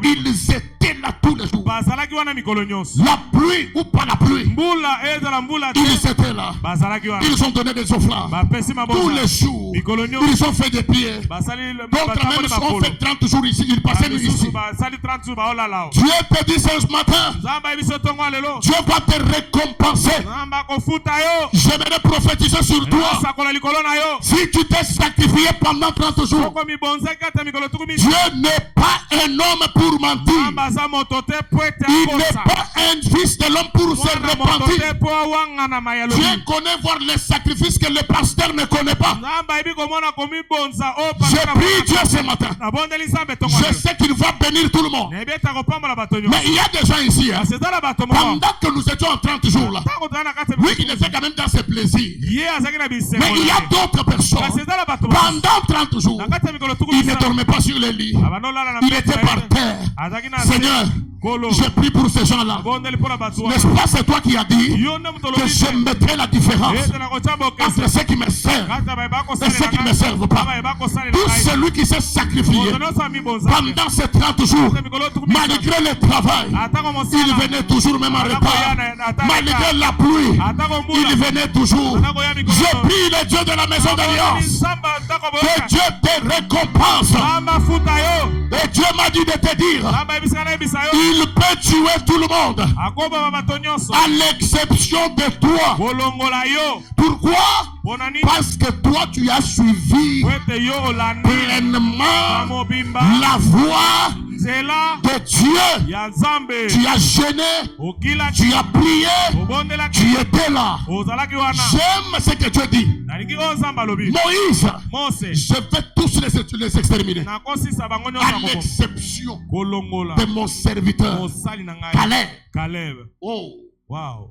S1: ils étaient étaient là tous les jours.
S3: bazalaki wana mikolo nyonso.
S1: La pluie ou pas la pluie,
S3: Mbula ezala mbula te.
S1: ils étaient là.
S3: Bazalaki wana.
S1: Ils ont donné des offrandes.
S3: Bapesi mabonza.
S1: Tous les jours,
S3: Mikolo nyonso.
S1: ils ont fait des prières.
S3: Basali
S1: D'autres même ont fait 30 jours ici, ils passaient nuit ici.
S3: basali 30 jours baolala.
S1: Dieu te dit ce matin,
S3: Nzamba biso tongo lelo.
S1: Dieu va te récompenser.
S3: Nzamba kofuta yo.
S1: J'aimerais prophétiser sur toi.
S3: Sakola likolo na yo.
S1: Si tu t'es sacrifié pendant 30 jours,
S3: Soko mi bonza kata mikolo tukumi.
S1: Dieu n'est pas un homme pour mentir.
S3: Nzamba za motote poete
S1: Il n'est
S3: akosa.
S1: pas un fils de l'homme pour se repentir.
S3: Motote po wanga na mayalo.
S1: Dieu connaît voir les sacrifices que le pasteur ne connaît pas.
S3: Nzamba ibi komona komi bonza o
S1: Je prie Dieu ce matin.
S3: na bondeli nzambe tongo.
S1: Je sais qu'il va bénir tout le monde.
S3: Nebeta kopambola batonyo.
S1: Mais il y a des gens ici, hein,
S3: C'est dans la bato mo.
S1: pendant que nous étions en 30 jours là,
S3: Tango tana kate.
S1: oui, il était quand même dans ses plaisirs.
S3: Ye azaki na bisembo.
S1: Mais il y a d'autres personnes,
S3: C'est dans la bato.
S1: pendant 30 jours,
S3: Na kate mikolo tukumi.
S1: ils ne dormaient pas sur les lits.
S3: Abanolala na.
S1: Il était par terre.
S3: Azaki na.
S1: Seigneur,
S3: Kolo.
S1: je prie pour ces gens-là.
S3: Bondeli po na bato.
S1: N'est-ce pas, c'est toi qui as dit
S3: Yo na mutolo.
S1: que je mettrai la différence entre ceux qui me servent et ceux qui ne me servent pas. Tout celui qui s'est sacrifié pendant ces 30 jours, malgré le travail, il venait toujours même en repas. Malgré la pluie, il venait toujours. Je prie le Dieu de la maison d'alliance que Dieu te récompense. Et Dieu m'a dit de te dire, il peut tuer tout le monde, à l'exception de toi. Pourquoi? Parce que toi, tu as suivi pleinement la voie de Dieu. Tu as gêné, tu as prié, tu étais là. J'aime ce que Dieu dit. Moïse, je vais tous les exterminer, à l'exception de mon serviteur Caleb. Oh.
S3: Wow.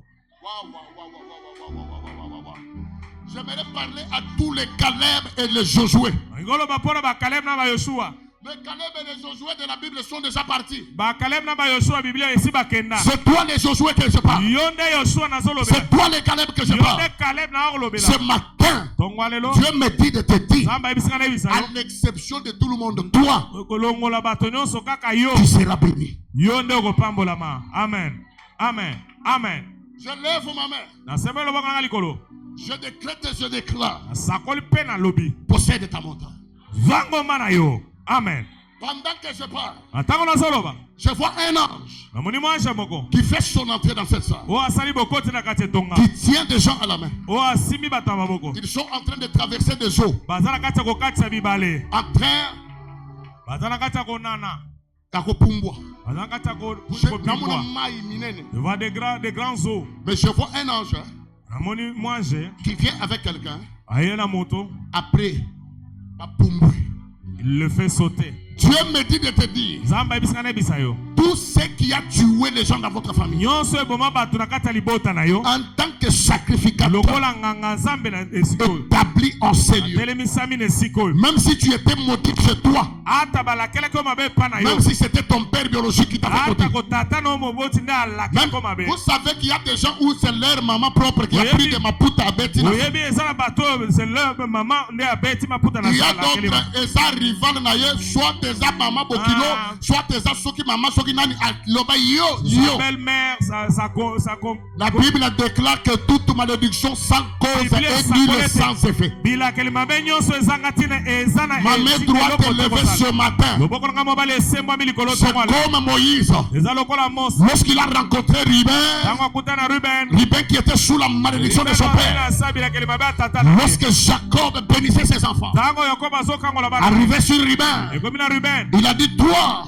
S1: J'aimerais parler à tous les Caleb et les Josué. Mais Caleb et les Josué de la Bible sont déjà partis. C'est toi les Josué que je parle. C'est toi les Caleb que je parle. Ce matin, Dieu me dit de te dire, à l'exception de tout le monde, toi, tu seras béni.
S3: Amen. Amen. Amen.
S1: Je lève ma main. Je décrète et je déclare. Possède ta montagne.
S3: Amen.
S1: Pendant que je parle, je vois un ange qui fait son entrée dans cette salle, qui tient des gens à la main. Ils sont en train de traverser des eaux, en train
S3: devant des grands eaux.
S1: mais je vois un ange qui vient avec quelqu'un après
S3: il le fait sauter.
S1: Dieu me dit de te dire, tout ce qui a tué les gens dans votre famille, en tant que sacrificateur établi en ces lieux, même si tu étais maudit chez toi, même si c'était ton père biologique qui t'avait maudit, vous savez qu'il y a des gens où c'est leur maman propre qui a pris de ma poutre à Bettina. Il y a d'autres, et ça rival naïe, soit tes maman bokilo, soit tes soki maman soki nani loba yo. La Bible déclare que toute malédiction sans cause est nulle sans effet. Ma main droite est levée ce matin. C'est comme Moïse, lorsqu'il a rencontré Ruben qui était sous la malédiction de son père. Lorsque Jacob bénissait ses enfants, arrivé sur Ruben, il a dit, toi,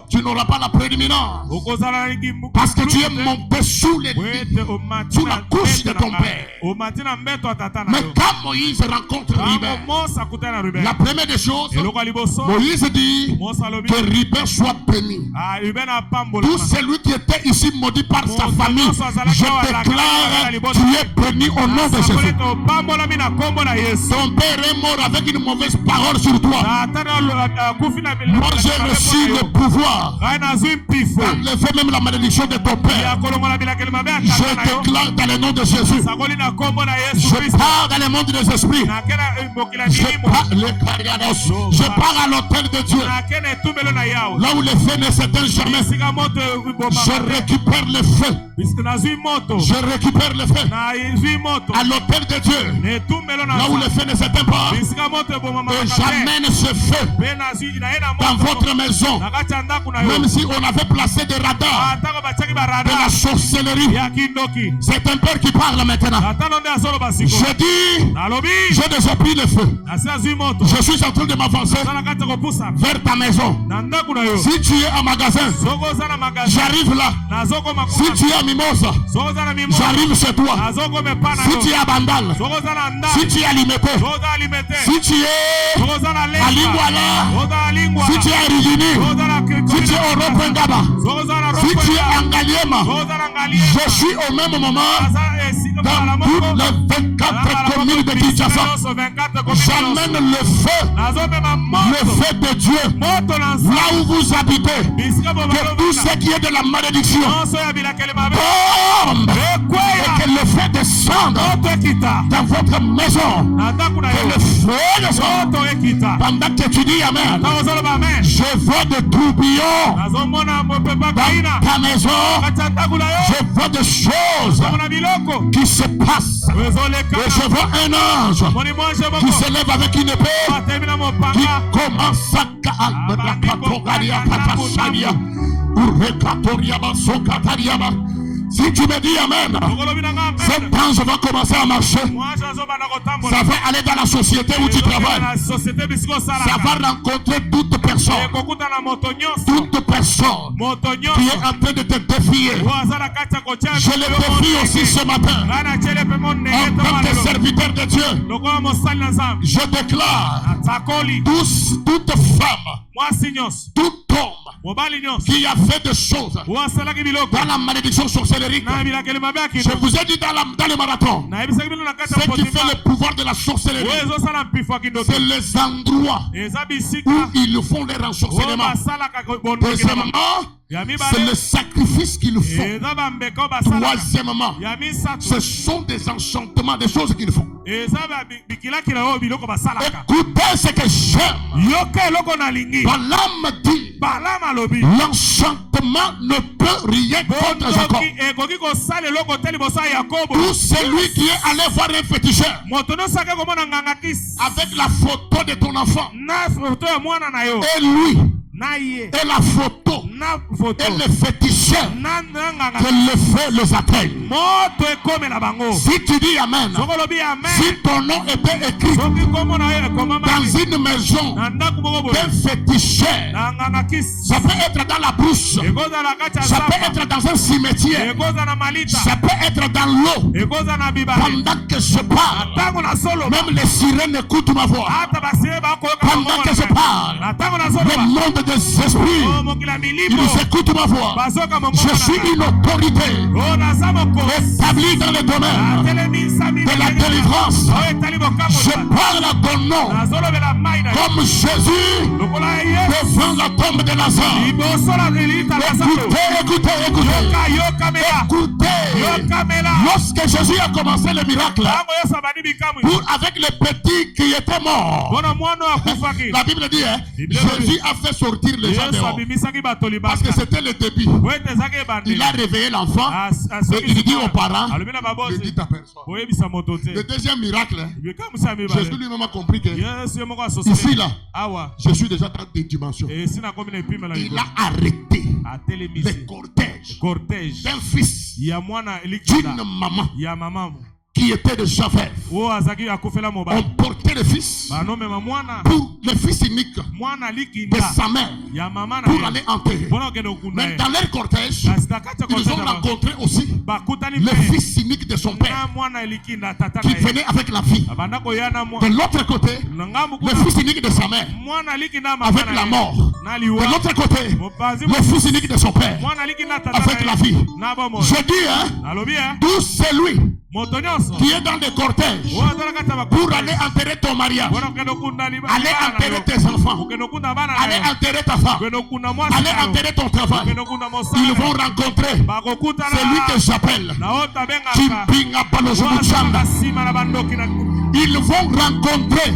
S1: tu n'auras pas la prédominance parce que tu es monté sous les lits, sous la couche de ton père. Mais quand Moïse rencontre Ruben, la première des choses, Moïse dit que Ruben soit béni. Tout celui qui était ici maudit par sa famille, je déclare, tu es béni au nom de Jésus. Ton père est mort avec une mauvaise parole sur toi. Moi j'ai reçu le pouvoir d'enlever même la malédiction de ton père. Je déclare dans le nom de Jésus. Je pars dans le monde des esprits. Je pars à l'autel de Dieu. Là où le feu ne s'éteint jamais. Je récupère le feu. Je récupère le feu. À l'autel de Dieu. Là où le feu ne s'éteint pas. Et j'amène ce feu dans votre maison. Même si on avait placé des radars de la sorcellerie. C'est un père qui parle maintenant. Je dis, j'ai déjà pris le feu. Je suis en train de m'avancer vers ta maison. Si tu es en magasin, j'arrive là. Si tu es à Mimosa, j'arrive chez toi. Si tu es à Bandal, si tu es à Limete, si tu es à Lingwala, si tu es à Rigini, si tu es au Ropengaba, si tu es à Ngaliema, je suis au même moment dans toutes les 24 communes de Kinshasa. J'amène le feu de Dieu là où vous habitez. Que tout ce qui est de la malédiction tombe et que le feu descende dans votre maison. Que le feu descende. Pendant que tu dis Amen, je vois des tourbillons dans ta maison. Je vois des choses qui se passent. Et je vois un ange qui se lève avec une épée qui commence à si tu me dis Amen, cet ange va commencer à marcher. Ça va aller dans la société où tu travailles. Ça va rencontrer toute personne. Toute personne qui est en train de te défier. Je le défie aussi ce matin. En tant que serviteur de Dieu, je déclare toute femme, tout homme qui a fait des choses dans la malédiction sorcellerie. Je vous ai dit dans le marathon, ce qui fait le pouvoir de la sorcellerie, c'est les endroits où ils font les renforcements. Deuxièmement, c'est le sacrifice qu'ils font. Troisièmement, ce sont des enchantements, des choses qu'ils font. Écoutez ce que j'aime. Balaam dit, l'enchantement ne peut rien contre Jacob. Tout celui qui est allé voir un féticheur avec la photo de ton enfant et lui et la photo et le féticheur, que le feu les atteigne. Si tu dis Amen, si ton nom était écrit dans une maison d'un féticheur, ça peut être dans la brousse, ça peut être dans un cimetière, ça peut être dans l'eau. Pendant que je parle, même les sirènes écoutent ma voix. Pendant que je parle, le monde des esprits, ils écoutent ma voix. Je suis une autorité établie dans le domaine de la délivrance. Je parle à ton nom comme Jésus devant la tombe de Lazare. Écoutez. Lorsque Jésus a commencé le miracle avec les petits qui étaient morts, la Bible dit, Jésus a fait sortir les gens dehors parce que c'était le début. Il a réveillé l'enfant et il dit aux parents, ne dites à personne. Le deuxième miracle, Jésus lui-même a compris que ici là, je suis déjà dans des dimensions. Il a arrêté le cortège d'un fils, d'une maman qui était de Javert. On portait le fils pour le fils unique de sa mère pour aller enterrer. Mais dans leur cortège, ils ont rencontré aussi le fils unique de son père qui venait avec la vie. De l'autre côté, le fils unique de sa mère avec la mort. De l'autre côté, le fils unique de son père avec la vie. Je dis, tout celui qui est dans des cortèges pour aller enterrer ton mariage, aller enterrer tes enfants, aller enterrer ta femme, aller enterrer ton travail, ils vont rencontrer celui que j'appelle Chimpinga Balozumuchanda. Ils vont rencontrer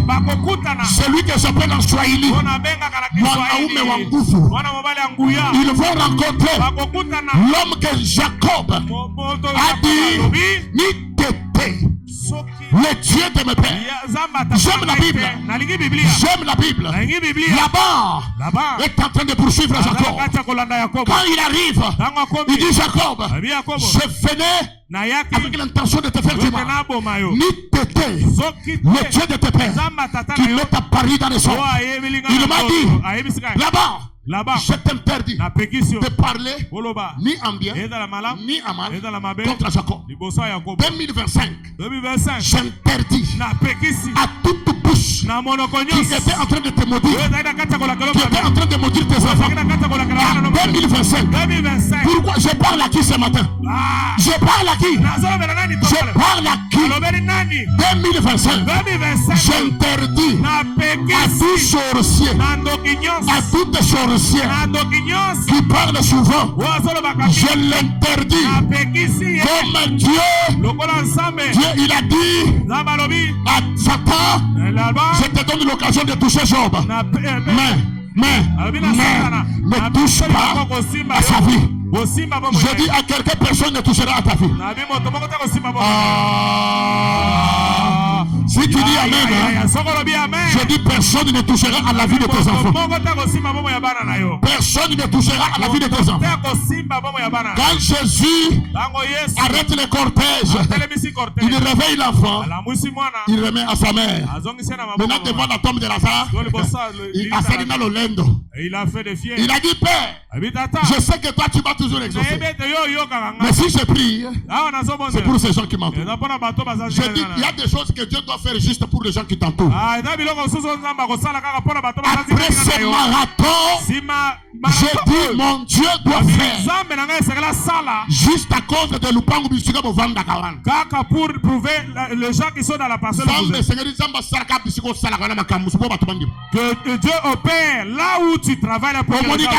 S1: celui que j'appelle en Swahili Mwanaume wa nguvu. Ils vont rencontrer l'homme que Jacob a dit ni tété. Le Dieu de mes pères. J'aime la Bible. J'aime la Bible. Là-bas est en train de poursuivre Jacob. Quand il arrive, il dit Jacob, je venais avec l'intention de te faire du mal. Ni tété, le Dieu de tes pères, qui met ta pari dans les sons. Il m'a dit, là-bas, je t'interdis de parler ni en bien, ni en mal contre Jacob. 2025, j'interdis à toute bouche qui était en train de te maudire, qui était en train de maudire tes enfants. En 2025, pourquoi je parle à qui ce matin? Je parle à qui? Je parle à qui? 2025, j'interdis à tout sorcier, à toute sorcière qui parle souvent, je l'interdis. Comme Dieu il a dit à Satan, je te donne l'occasion de toucher Job, mais ne touche pas à sa vie. Je dis à quelqu'un, personne ne touchera à ta vie. Si tu dis Amen, je dis personne ne touchera à la vie de tes enfants. Personne ne touchera à la vie de tes enfants. Quand Jésus arrête le cortège, il réveille l'enfant, il remet à sa mère. Maintenant devant la tombe de Lazare, il a fait l'olendo. Il a dit, Père, je sais que toi tu vas toujours exaucer. Mais si je prie, c'est pour ces gens qui m'entourent. Je dis, il y a des choses que Dieu doit faire juste pour les gens qui t'entourent. Après ce marathon, je dis, mon Dieu doit faire juste à cause de l'Upangu Bisika Bovanda Kawan.
S3: Pour prouver les gens qui sont dans la parcelle. Que Dieu opère là où tu travailles la première fois.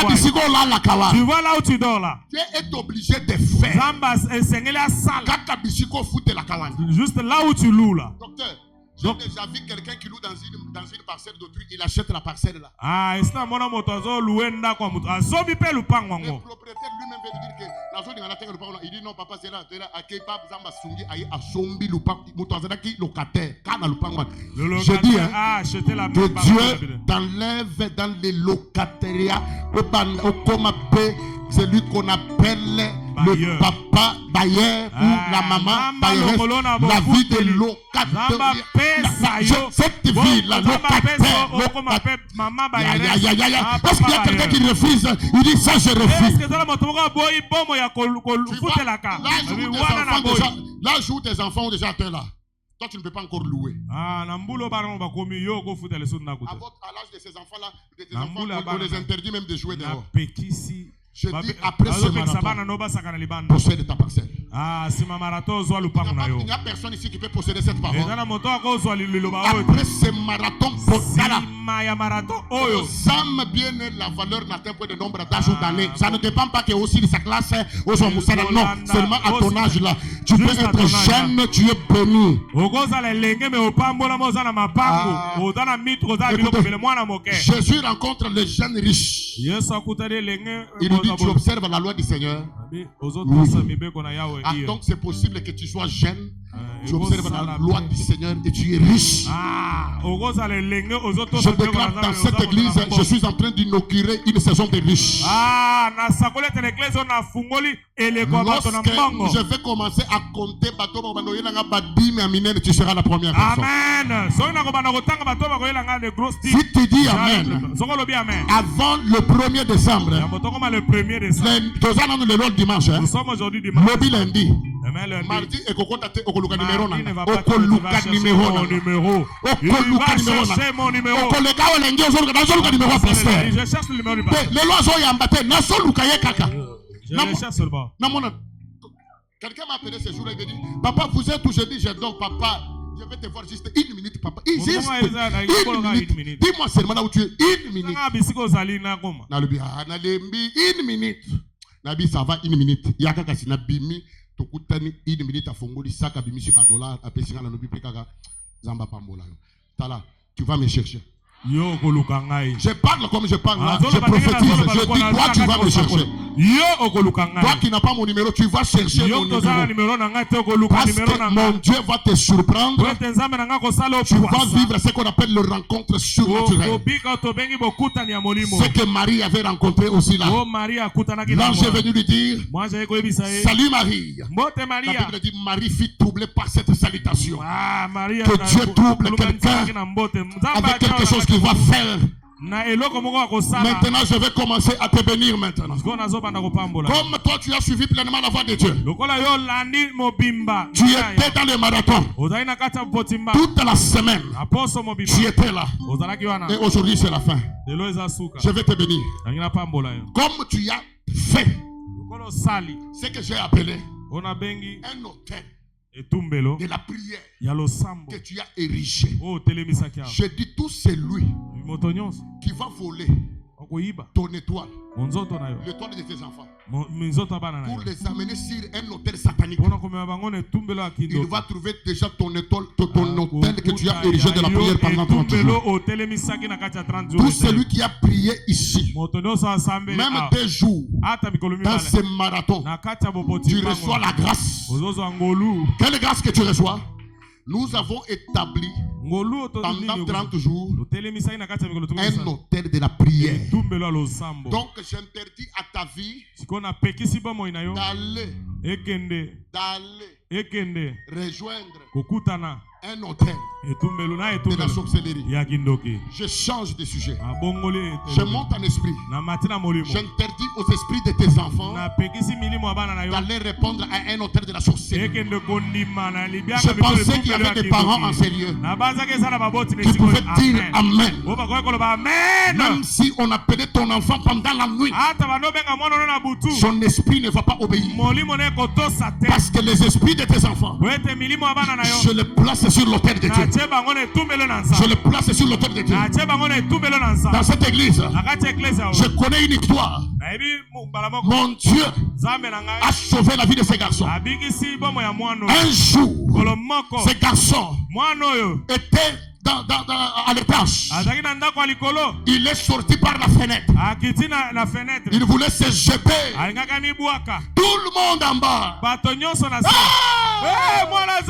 S3: Tu vois là où tu dors là.
S1: Tu es obligé de faire.
S3: Juste là où tu loues là.
S1: Docteur, j'ai déjà vu quelqu'un qui loue dans une parcelle d'autrui, il achète la parcelle là. Le propriétaire lui-même veut dire que la zone il dit non papa c'est là, je dis que Dieu t'enlève dans les locataires celui qu'on appelle le papa bailleur ou la maman bailleur, la vie de locataire. Cette vie, la locataire. Parce qu'il y a quelqu'un qui refuse, il dit ça je refuse. Là où tes enfants ont déjà atteint là. Toi, tu ne peux pas encore louer. À l'âge de ces enfants-là, on les interdit même de jouer dehors. Je dis après ce marathon, possède ta parcelle. Il n'y a personne ici qui peut posséder cette parole. Après ce marathon, Sam bien la valeur n'atteint pas de nombre d'âge ou d'années. Ça ne dépend pas que aussi de sa classe, non, seulement à ton âge là. Tu peux être jeune, tu es béni. Jésus rencontre les jeunes riches. Il nous dit, tu observes la loi du Seigneur. Oui. Donc c'est possible que tu sois jeune, tu observes la loi du Seigneur et tu es riche. Je déclare dans cette église, je suis en train d'inaugurer une saison de riches. Lorsque je vais commencer à compter, tu seras la première personne. Si tu dis Amen, avant le 1er décembre, le dimanche, le lundi, mardi, et Quelqu'un m'a appelé ce jour-là, il m'a dit, papa, vous êtes où? Je dis, je dors, papa. Je vais te voir juste 1 minute, papa. Juste 1 minute. Dis-moi seulement là où tu es. 1 minute. Nalubi, 1 minute. Nabi, ça va 1 minute. Yaka si nabimi, tokutani 1 minute à fongoli, sac à bimi sur $, à pessinga, nanubi pekaka, zamba pambola. Tala, tu vas me chercher. Je parle comme je parle là, je prophétise, je dis toi tu vas me chercher. Toi qui n'as pas mon numéro, tu vas chercher mon numéro. Parce que mon Dieu va te surprendre. Tu vas vivre ce qu'on appelle le rencontre surnaturelle. Ce que Marie avait rencontré aussi là. L'ange est venu lui dire, salut Marie. La Bible dit, Marie fut troublée par cette salutation. Que Dieu trouble quelqu'un avec quelque chose qu'il va faire. Maintenant, je vais commencer à te bénir maintenant. Comme toi, tu as suivi pleinement la voie de Dieu. Tu étais dans le marathon. Toute la semaine, tu étais là. Et aujourd'hui, c'est la fin. Je vais te bénir. Comme tu as fait ce que j'ai appelé un hôtel de la prière que tu as érigé. Je dis tout celui qui va voler ton étoile, l'étoile de tes enfants, pour les amener sur un hôtel satanique. Il va trouver déjà ton hôtel que tu as érigé de la prière pendant 30 jours. Tout celui qui a prié ici, même 2 jours, dans ce marathon, tu reçois la grâce. Quelle grâce que tu reçois? Nous avons établi pendant 30 jours un hôtel de la prière. Donc j'interdis à ta vie d'aller rejoindre un hôtel de la sorcellerie. Je change de sujet. Je monte en esprit. J'interdis aux esprits de tes enfants d'aller répondre à un hôtel de la sorcellerie. Je pensais qu'il y avait des parents en sérieux qui pouvaient dire Amen. Même si on appelait ton enfant pendant la nuit, son esprit ne va pas obéir. Parce que les esprits de tes enfants, je les place sur l'autel de Dieu. Je le place sur l'autel de Dieu. Dans cette église, je connais une histoire. Mon Dieu a sauvé la vie de ces garçons. Un jour, ces garçons étaient à l'étage. Il est sorti par la fenêtre. Il voulait se jeter. Tout le monde en bas.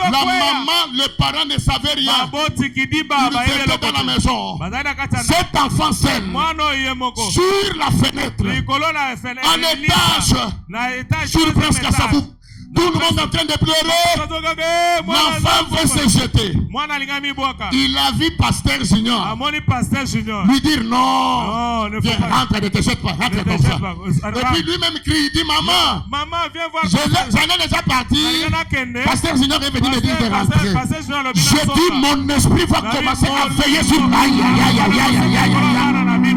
S1: La maman, les parents ne savaient rien. Ils étaient dans la maison. Cet enfant seul, sur la fenêtre, à l'étage, sur presque à sa voûte. Tout le monde est en train de pleurer. L'enfant veut se jeter. Il a vu Pasteur Junior lui dire non, viens, rentre, ne te jette pas, rentre comme ça. Et puis lui-même crie, il dit maman, j'en ai déjà parti. Pasteur Junior est venu me dire de rentrer. Je dis mon esprit va commencer à veiller sur aïe aïe aïe aïe aïe aïe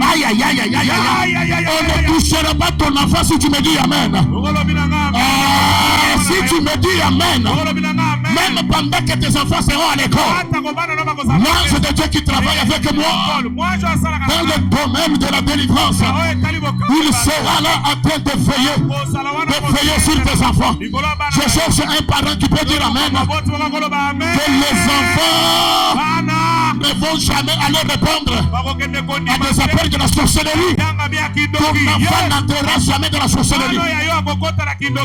S1: aïe aïe aïe aïe aïe aïe. On ne touchera pas ton enfant si tu me dis amen. Si tu me dis amen, même pendant que tes enfants seront à l'école, l'ange de Dieu qui travaille avec moi dans le domaine de la délivrance, il sera là en train de veiller sur tes enfants. Je cherche un parent qui peut dire amen. Que les enfants ne vont jamais aller répondre à des appels de la sorcellerie. Ton enfant n'entrera jamais dans la sorcellerie.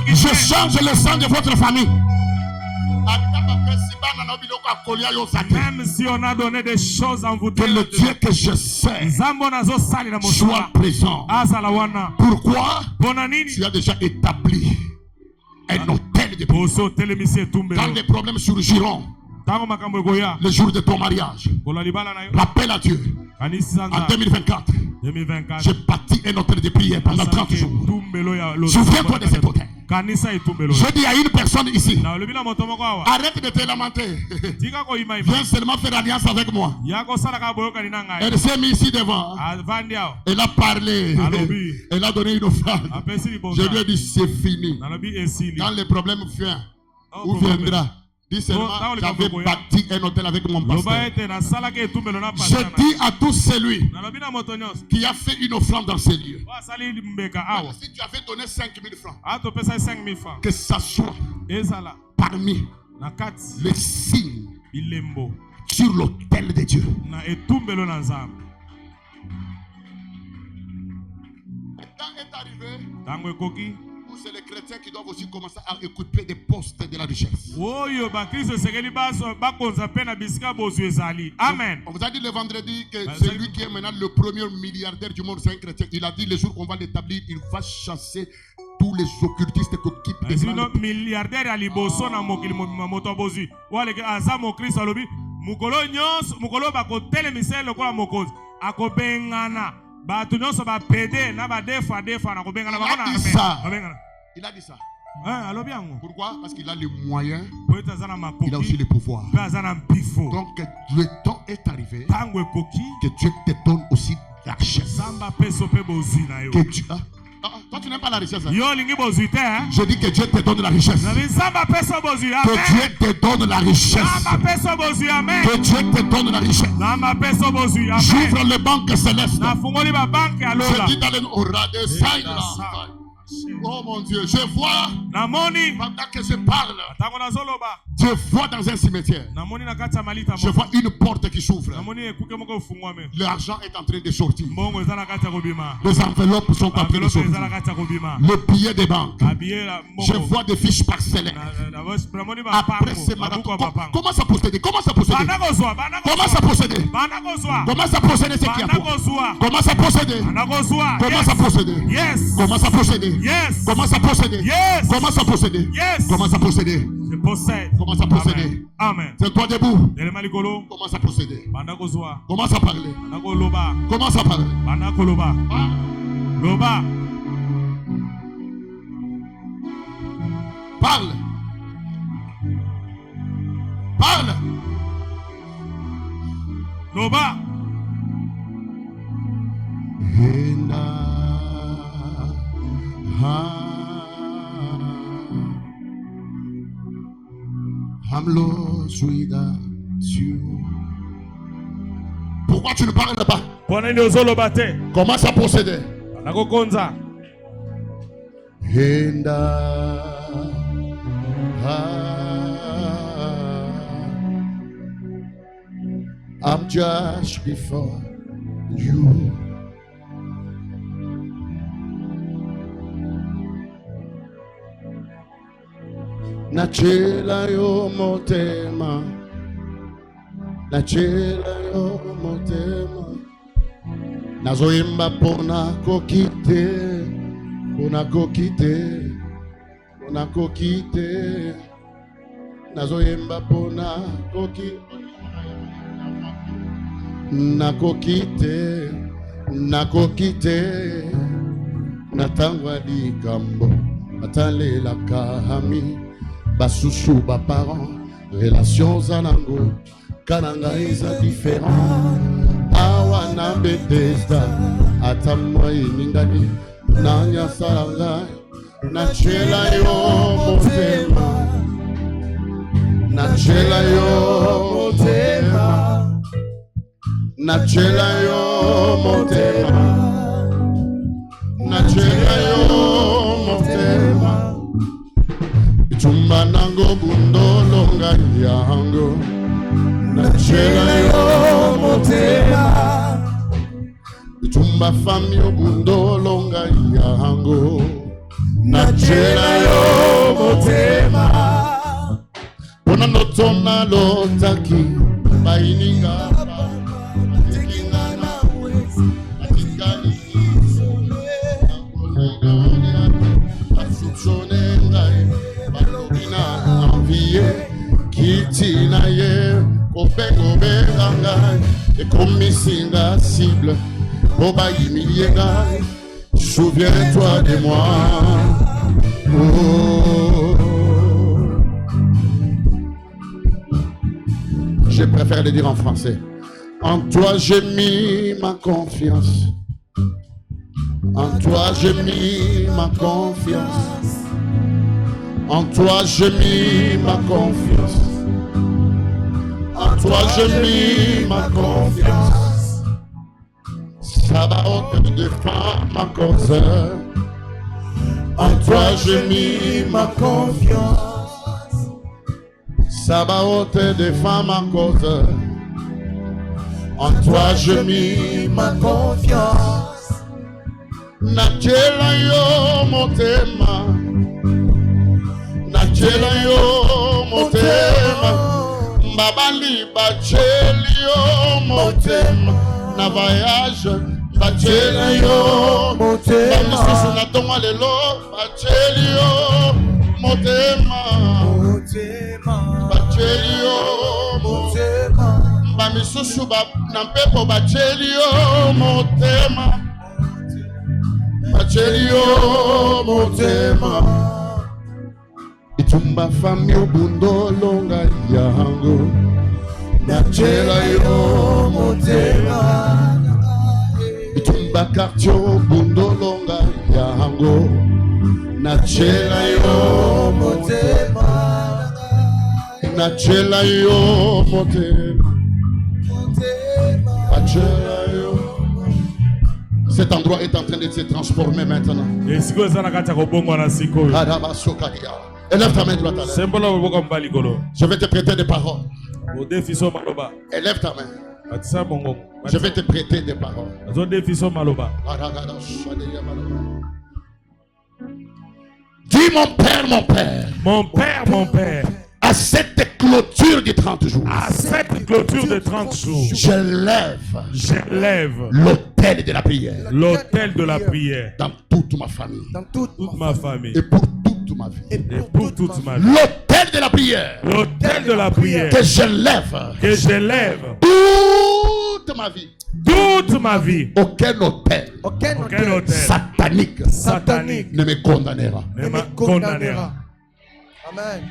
S1: Je change le sang de votre famille.
S3: Même si on a donné des choses en vous,
S1: que le Dieu que je sais soit présent. Pourquoi? Tu as déjà établi un hôtel de prière. Quand les problèmes surgiront le jour de ton mariage, rappelle à Dieu. En 2024, j'ai bâti un hôtel de prière pendant 30 jours. Souviens-toi de cet hôtel.
S3: Kanisa etumbelo.
S1: Je dis à une personne ici,
S3: Na lobi na moto moko awa.
S1: arrête de te lamenter.
S3: Tika ko ima ima.
S1: Viens seulement faire alliance avec moi.
S3: Yako sala ka boyoka ni nanga.
S1: Elle s'est mise ici devant.
S3: Avandi awa.
S1: Elle a parlé.
S3: Alobi.
S1: Elle a donné une offrande.
S3: Apesi libonza.
S1: Je lui ai dit, c'est fini.
S3: Na lobi esili.
S1: Quand le problème vient,
S3: Oh,
S1: où
S3: problème.
S1: viendra? Dis seulement,
S3: Oh,
S1: j'avais bâti un hôtel avec mon
S3: Loba
S1: pasteur.
S3: ete na sala ke etumbelo na
S1: Je
S3: pasana.
S1: dis à tout celui
S3: Na lobi na moto nyonso.
S1: qui a fait une offrande dans ces lieux.
S3: Wa sali mbeka awa.
S1: Si tu avais donné 5 000 francs,
S3: Ato pesa 5,000 francs.
S1: que ça soit
S3: Ezala.
S1: parmi
S3: Na kati.
S1: les signes
S3: Bilembo.
S1: sur l'autel de Dieu.
S3: Na etumbelo na nzambe.
S1: Le temps est arrivé
S3: Tango ekoki.
S1: où c'est les chrétiens qui doivent aussi commencer à occuper des postes de la richesse.
S3: Oyo bakristo sekeli bakonza pe na bisika bozwi ezali. Amen.
S1: On vous a dit le vendredi que
S3: Bah,
S1: celui qui est maintenant le premier milliardaire du monde, c'est un chrétien. Il a dit le jour qu'on va l'établir, il va chasser tous les occultistes qui occupent des
S3: Ezino
S1: grandes...
S3: milliardaire ya liboso na mokili moto bozwi. Waleke aza mokristo alobi mukolo nyonso mukolo bakotelemisa lokola mokonzi akobengana bato nyonso bapede na badefa na kobengana
S1: Il a dit ça.
S3: babengana.
S1: Il a dit ça.
S3: Alobi yango.
S1: Pourquoi? Parce qu'il a les moyens,
S3: Po ete aza na
S1: il a aussi
S3: makoki
S1: les pouvoirs.
S3: pe aza na mpifo.
S1: Donc le temps est arrivé
S3: Tango ekoki
S1: que Dieu te donne aussi la richesse.
S3: zamba peso pe bozwi na yo.
S1: Que Dieu... toi tu n'aimes pas la richesse. Hein?
S3: Yo lingi bozwi te hein?
S1: Je dis que Dieu te donne la richesse.
S3: Nabi zamba peso bozwi.
S1: Que
S3: Amen.
S1: Dieu te donne la richesse.
S3: Zamba peso bozwi. Amen.
S1: Que Dieu te donne la richesse.
S3: Zamba peso bozwi. Amen.
S1: J'ouvre les banques célestes.
S3: Nafungoli ba banki ya lola.
S1: Je dis dans les aura des signes là. Oh mon Dieu, je vois
S3: Namoni
S1: pendant que je parle,
S3: tango nazoloba.
S1: je vois dans un cimetière,
S3: Namoni na kati ya malita
S1: je
S3: mo.
S1: vois une porte qui s'ouvre.
S3: Namoni ekuke moko efungwame.
S1: L'argent est en train de sortir.
S3: Mbongo eza na kati ya kobima.
S1: Les enveloppes sont en train de
S3: Enveloppe eza na
S1: sortir.
S3: kati ya kobima.
S1: Le billet des banques.
S3: Abiye la
S1: Je
S3: mbongo.
S1: vois des fiches parcellaires.
S3: Namoni ba
S1: Après
S3: pango.
S1: ces marathons,
S3: Babuko ba pango.
S1: comment ça procéder? Comment ça procéder?
S3: Bana kozwa.
S1: Comment ça procéder?
S3: Bana kozwa.
S1: Comment ça procéder ce qui a
S3: Bana
S1: toi?
S3: kozwa.
S1: Comment ça procéder?
S3: Bana kozwa.
S1: Comment ça procéder?
S3: Yes.
S1: Comment ça procéder?
S3: Yes.
S1: Comment ça procéder?
S3: Yes.
S1: Comment ça procéder?
S3: Yes.
S1: Comment ça procéder?
S3: Je possède.
S1: Comment ça procéder?
S3: Amen. Amen.
S1: C'est toi debout.
S3: Elema likolo.
S1: Comment ça procéder?
S3: Bana kozwa.
S1: Comment ça parler?
S3: Bana koloba.
S1: Comment ça parler?
S3: Bana koloba.
S1: Ah.
S3: Loba.
S1: Parle. Parle.
S3: Loba.
S1: I'm lost without you. Pourquoi tu ne parles pas?
S3: Pona ni ozoloba te.
S1: Comment ça procéder?
S3: Bana kokonza.
S1: I'm just before you. Nachela yo motema, nachela yo motema, nazoimba pona kokite, pona kokite, pona kokite, nazoimba pona kokite, nakokite, nakokite, natangwa likambo, atalela kahami. Basusu ba parents, relations anango, kananga eza différent. Awa na Bethesda, atamwa iningani, nanya salanga, nachela yo motema, nachela yo motema, nachela yo motema, nachela yo motema. Chumba nango bundolo yango nachela yo motema. Chumba famio bundolo yango nachela yo motema. Pona notona lotaki baininga tekinga na wezi atikali Kitina ye, kopengo beranga, et comme singa cible, Boba humiliera. Souviens-toi de moi, Oh. Je préfère le dire en français. En toi j'ai mis ma confiance. En toi j'ai mis ma confiance. En toi j'ai mis ma confiance. En toi j'ai mis ma confiance. Sabaoth défend ma cause. En toi j'ai mis ma confiance. Sabaoth défend ma cause. En toi j'ai mis ma confiance. Nachela yo motema. Nachela yo motema. Babali bacheli yo motema. Na voyage bacheli yo motema. Bamisusu na tonga lelo bacheli yo motema. Bacheli yo motema. Bamisusu na mpepo bacheli yo motema. Bacheli yo motema. Itumba fami obundo nga yango. Nachela yo motema. Itumba kartio obundo nga yango. Nachela yo motema. Nachela yo motema. Nachela yo. Cet endroit est en train de se transformer maintenant. Élève ta main droite. Je vais te prêter des paroles. Élève ta main. Je vais te prêter des paroles. Dis mon père, mon père.
S3: Mon père, mon père.
S1: À cette clôture de 30 jours.
S3: À cette clôture de 30 jours.
S1: J'élève l'autel de la prière.
S3: L'autel de la prière.
S1: Dans toute ma famille.
S2: Dans toute
S3: ma famille.
S1: Et pour toute ma vie.
S3: Et pour toute ma vie.
S1: L'autel de la prière.
S3: L'autel de la prière.
S1: Que j'élève.
S3: Que j'élève.
S1: Toute ma vie.
S3: Toute ma vie.
S1: Aucun autel. Satanique. Ne me condamnera.
S3: Ne me condamnera.
S2: Amen.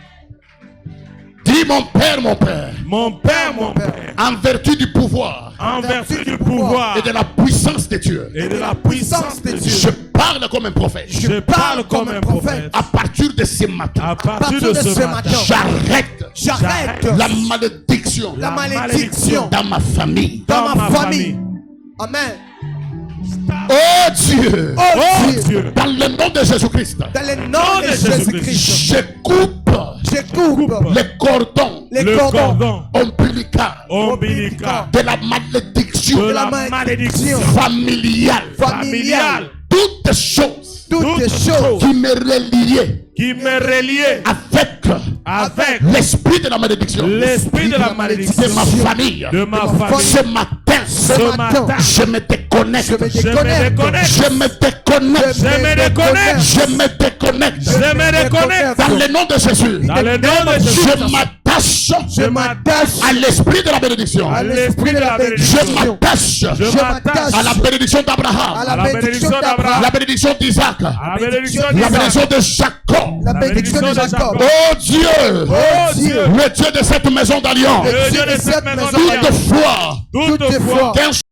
S1: Dis mon père, mon père.
S3: Mon père, mon père.
S1: En vertu du pouvoir.
S3: En vertu du pouvoir.
S1: Et de la puissance de Dieu.
S3: Et de la puissance de Dieu.
S1: Je parle comme un prophète.
S3: Je parle comme un prophète.
S1: À partir de ce matin.
S3: À partir de ce matin.
S1: J'arrête la malédiction.
S2: La malédiction.
S1: Dans ma famille.
S2: Dans ma famille. Amen.
S1: Oh Dieu.
S2: Oh Dieu.
S1: Dans le nom de Jésus-Christ.
S2: Dans le nom de Jésus-Christ.
S1: Je coupe les cordons ombilicaux de la malédiction familiale. Toutes choses qui me reliaient avec l'esprit de la malédiction de ma famille. Ce matin, je me déconnecte. Dans le nom de Jésus. Je m'attache à l'esprit de la bénédiction. Je m'attache à la bénédiction d'Abraham. La bénédiction d'Isaac. La bénédiction de Jacob. Oh Dieu. Le Dieu de cette maison d'alliance. Toutefois,